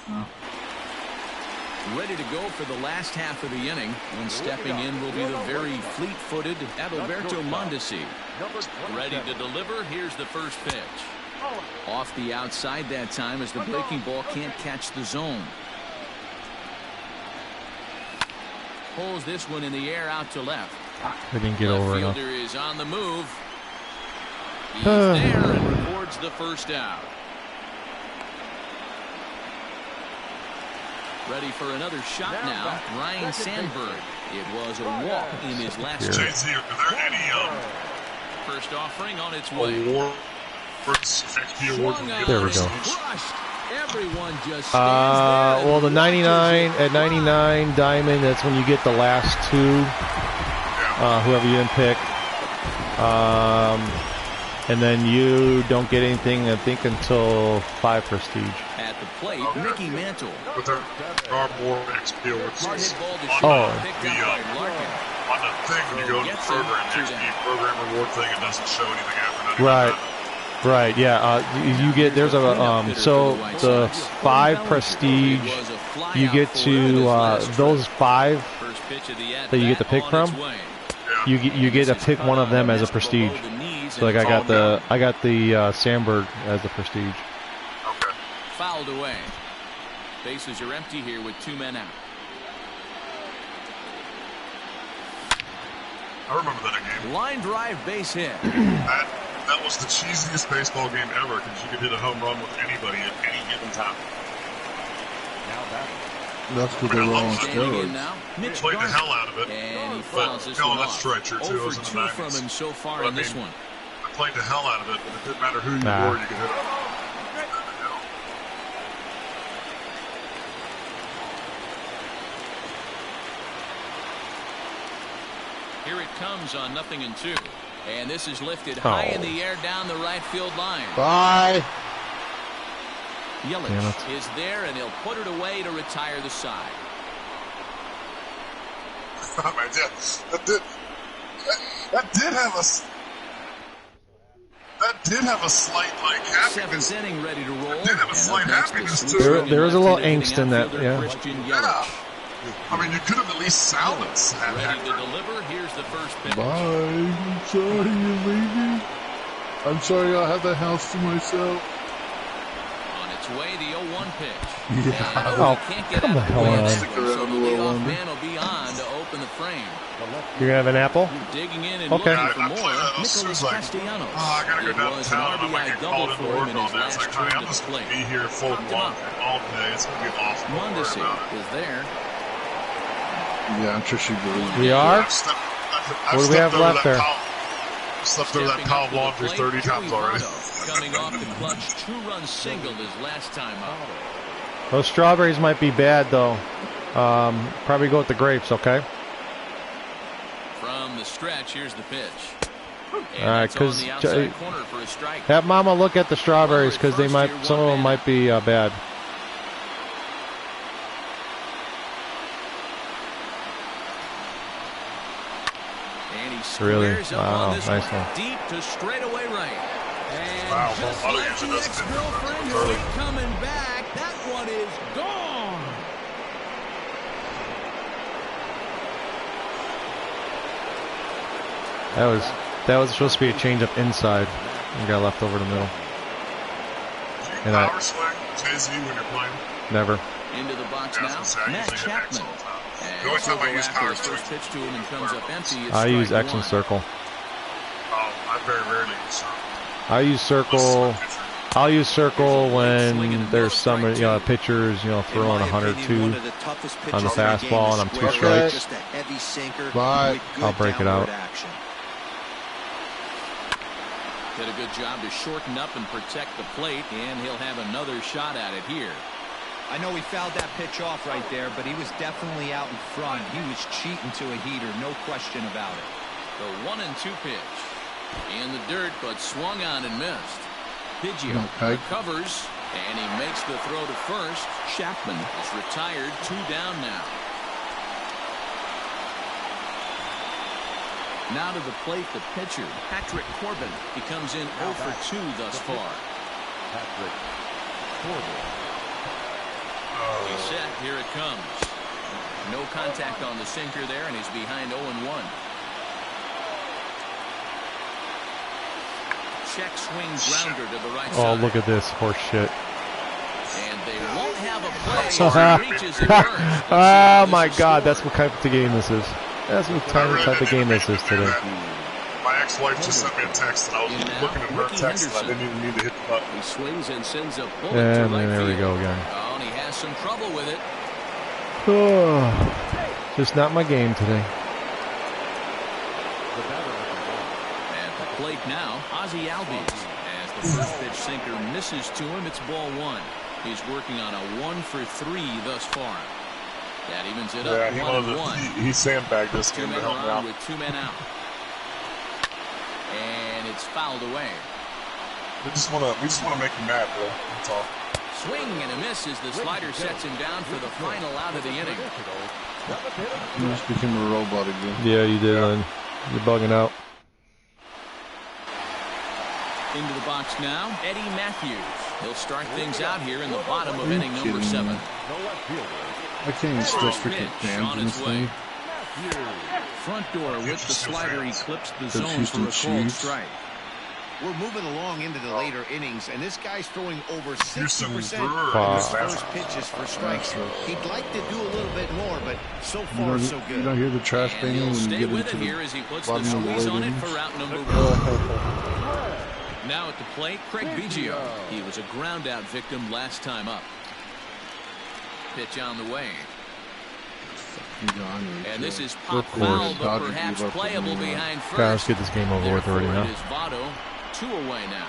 Speaker 4: Ready to go for the last half of the inning. And stepping in will be the very fleet-footed Adalberto Mondesi. Ready to deliver. Here's the first pitch. Off the outside that time as the breaking ball can't catch the zone. Pulls this one in the air out to left.
Speaker 1: I didn't get over enough.
Speaker 4: Fielder is on the move. He's there and records the first out. Ready for another shot now. Ryan Sandberg. It was a walk in his last
Speaker 2: two. Are there any
Speaker 4: first offering on its way.
Speaker 1: There we go.
Speaker 4: Everyone just
Speaker 1: well, the 99 at 99 diamond, that's when you get the last two, whoever you didn't pick, and then you don't get anything, I think, until 5 prestige.
Speaker 4: At the plate, Mickey Mantle.
Speaker 2: But there are more XP awards.
Speaker 1: On
Speaker 2: the thing, when you go to the program, the XP program reward thing, it doesn't show anything after that.
Speaker 1: Right. Right, yeah. You get, there's a, so the 5 prestige, you get to, those 5 that you get to pick from, you get to pick one of them as a prestige. So like I got the Sandberg as the prestige.
Speaker 2: Okay.
Speaker 4: Fouled away. Bases are empty here with 2 men out.
Speaker 2: I remember that game.
Speaker 4: Line drive base hit.
Speaker 2: That was the cheesiest baseball game ever because you could hit a home run with anybody at any given time.
Speaker 9: That's what they were on steroids.
Speaker 2: He played the hell out of it.
Speaker 4: And he fouls this one
Speaker 2: that's true too.
Speaker 4: 0 for 2 from him so far in this one.
Speaker 2: I played the hell out of it, but it didn't matter who you were, you could hit it.
Speaker 4: Here it comes on 0-2. And this is lifted high in the air down the right field line.
Speaker 9: Bye.
Speaker 4: Yelich is there, and he'll put it away to retire the side.
Speaker 2: That did have us. that did have a slight like happiness.
Speaker 4: Seventh inning ready to roll.
Speaker 2: It did have a slight happiness too.
Speaker 1: There is a little angst in that. Yeah.
Speaker 2: I mean, you could have at least salvaged that.
Speaker 4: Ready to deliver. Here's the first pitch.
Speaker 9: Bye. I'm sorry you're leaving. I'm sorry I'll have the house to myself.
Speaker 4: On its way, the 0-1 pitch.
Speaker 9: Yeah.
Speaker 1: Oh,
Speaker 4: can't get
Speaker 1: come the hell on.
Speaker 4: So the leadoff man will be on to open the frame.
Speaker 1: You're gonna have an apple?
Speaker 4: Digging in and
Speaker 1: Okay.
Speaker 4: looking for more. Nicholas Castellanos.
Speaker 2: I gotta go down to town. I might get called in to work on that. It's like, honey, I'm just gonna be here full blown all day. It's gonna be awesome.
Speaker 4: Mondesi is there.
Speaker 9: Yeah, I'm sure she believes.
Speaker 1: We are?
Speaker 2: What
Speaker 1: do we have left there?
Speaker 2: Slept through that pile of laundry 30 times already.
Speaker 4: Coming off the clutch 2-run single his last time out.
Speaker 1: Those strawberries might be bad though. Probably go with the grapes, okay?
Speaker 4: From the stretch, here's the pitch.
Speaker 1: All right, because have Mama look at the strawberries because they might, some of them might be bad. Really? Wow, nice one.
Speaker 4: Deep to straightaway right. And
Speaker 2: wow,
Speaker 4: just like the ex-girlfriend who ain't coming back, that one is gone.
Speaker 1: That was supposed to be a changeup inside. And got left over the middle.
Speaker 2: And power swing, Jay-Z when you're playing?
Speaker 1: Never.
Speaker 4: Into the box now, Matt Chapman.
Speaker 2: The only time I use power swing.
Speaker 4: Pitch to him and comes up empty.
Speaker 1: I use X and circle.
Speaker 2: Oh, I very rarely use circle.
Speaker 1: I use circle. I'll use circle when there's some, pitchers, throwing 102 on the fastball and I'm 2 strikes.
Speaker 9: Bye.
Speaker 1: I'll break it out.
Speaker 4: Did a good job to shorten up and protect the plate, and he'll have another shot at it here.
Speaker 5: I know he fouled that pitch off right there, but he was definitely out in front. He was cheating to a heater, no question about it.
Speaker 4: The 1-2 pitch. In the dirt, but swung on and missed. Biggio recovers, and he makes the throw to first. Chapman is retired, 2 down now. Now to the plate, the pitcher, Patrick Corbin. He comes in 0 for 2 thus far.
Speaker 7: Patrick Corbin.
Speaker 4: He's set. Here it comes. No contact on the sinker there, and he's behind 0-1. Check swing grounder to the right side.
Speaker 1: Oh, look at this horse shit.
Speaker 4: And they won't have a play. Reaches it first.
Speaker 1: Oh my God, that's what type of game this is. That's what type of game this is today.
Speaker 2: My ex-wife just sent me a text, and I was looking at her text, and I didn't even need to hit the button.
Speaker 4: He swings and sends a bullet
Speaker 1: and
Speaker 4: to right
Speaker 1: there we
Speaker 4: field.
Speaker 1: go again.
Speaker 4: Oh, and he has some trouble with it.
Speaker 1: Oh, just not my game today.
Speaker 4: At the plate now, Ozzie Albies. As the first pitch sinker misses to him, it's ball 1. He's working on a 1 for 3 thus far. That evens it up.
Speaker 2: Yeah,
Speaker 4: 1-1.
Speaker 2: he sandbagged this game to help me out.
Speaker 4: With 2 men out. And it's fouled away.
Speaker 2: We just want to make him mad, bro. That's all.
Speaker 4: Swing and a miss as the slider sets him down for the final out of the inning.
Speaker 9: You just became a robot again.
Speaker 1: Yeah, you did, Lynn. You're bugging out.
Speaker 4: Into the box now, Eddie Matthews. He'll start things out here in the bottom of inning number 7.
Speaker 9: I can't even still freaking fans in this thing.
Speaker 4: Front door with the slider eclipsed the zone for a cold strike.
Speaker 6: We're moving along into the later innings, and this guy's throwing over 60% of his first pitches for strikes. He'd like to do a little bit more, but so far so good.
Speaker 9: You don't hear the trash banging when you get into the bottom of the late innings?
Speaker 4: Now at the plate, Craig Biggio. He was a ground-out victim last time up. Pitch on the way. And this is pop foul, but perhaps playable behind first.
Speaker 1: Okay, let's get this game over with already now.
Speaker 4: It is Votto, 2 away now.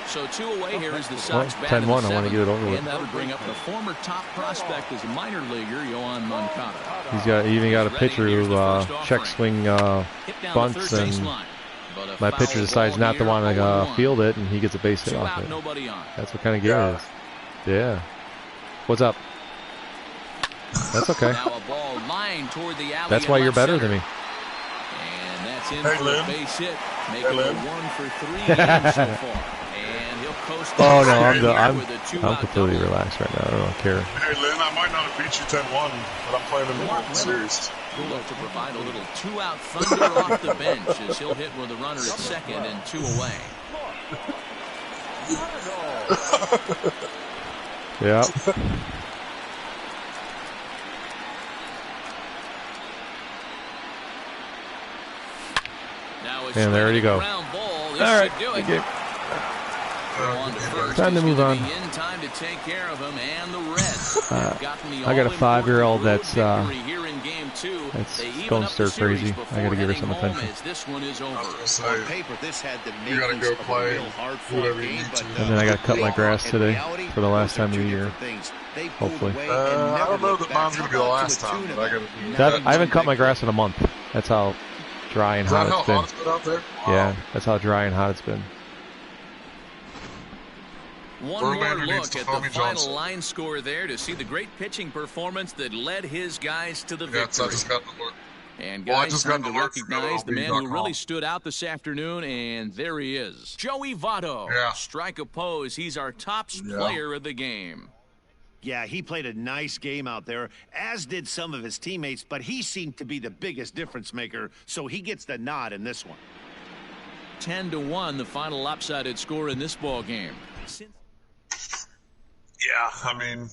Speaker 4: So 2 away here is the Sox bat in the
Speaker 1: 10-1, I want to get it over with.
Speaker 4: And that would bring up the former top prospect as a minor leaguer, Yohan Moncada.
Speaker 1: He's even got a pitcher who check swing bunts, and my pitcher decides not to want to field it, and he gets a base hit off it. That's what kind of game it is. Yeah. What's up? That's okay.
Speaker 4: Now a ball lined toward the alley.
Speaker 1: That's why you're better than me.
Speaker 4: And that's gets in for a base hit, making it 1 for 3 games so far. And he'll coast.
Speaker 1: Oh no, I'm completely relaxed right now. I don't care.
Speaker 2: Hey Lynn, I might not have beat you 10-1, but I'm playing in the World Series.
Speaker 4: We'll look to provide a little 2-out thunder off the bench as he'll hit with a runner at second and 2 away.
Speaker 1: Yeah. And there you go. All right. Okay. Time to move on. I got a 5-year-old that's going stir crazy. I got to give her some attention.
Speaker 2: You got to go play whatever you need to.
Speaker 1: And then I got to cut my grass today for the last time of the year. Hopefully.
Speaker 2: I don't know that mine's going to be the last time, but I got to do that.
Speaker 1: I haven't cut my grass in a month. That's how dry and hot it's been.
Speaker 2: Hot it's been out there?
Speaker 1: Yeah, that's how dry and hot it's been.
Speaker 4: One more look at the final line score there to see the great pitching performance that led his guys to the victory. And guys, time to recognize the man who really stood out this afternoon, and there he is. Joey Votto. Strike a pose. He's our top player of the game.
Speaker 6: Yeah, he played a nice game out there, as did some of his teammates, but he seemed to be the biggest difference maker, so he gets the nod in this one.
Speaker 4: 10-1, the final lopsided score in this ball game.
Speaker 2: Yeah, I mean,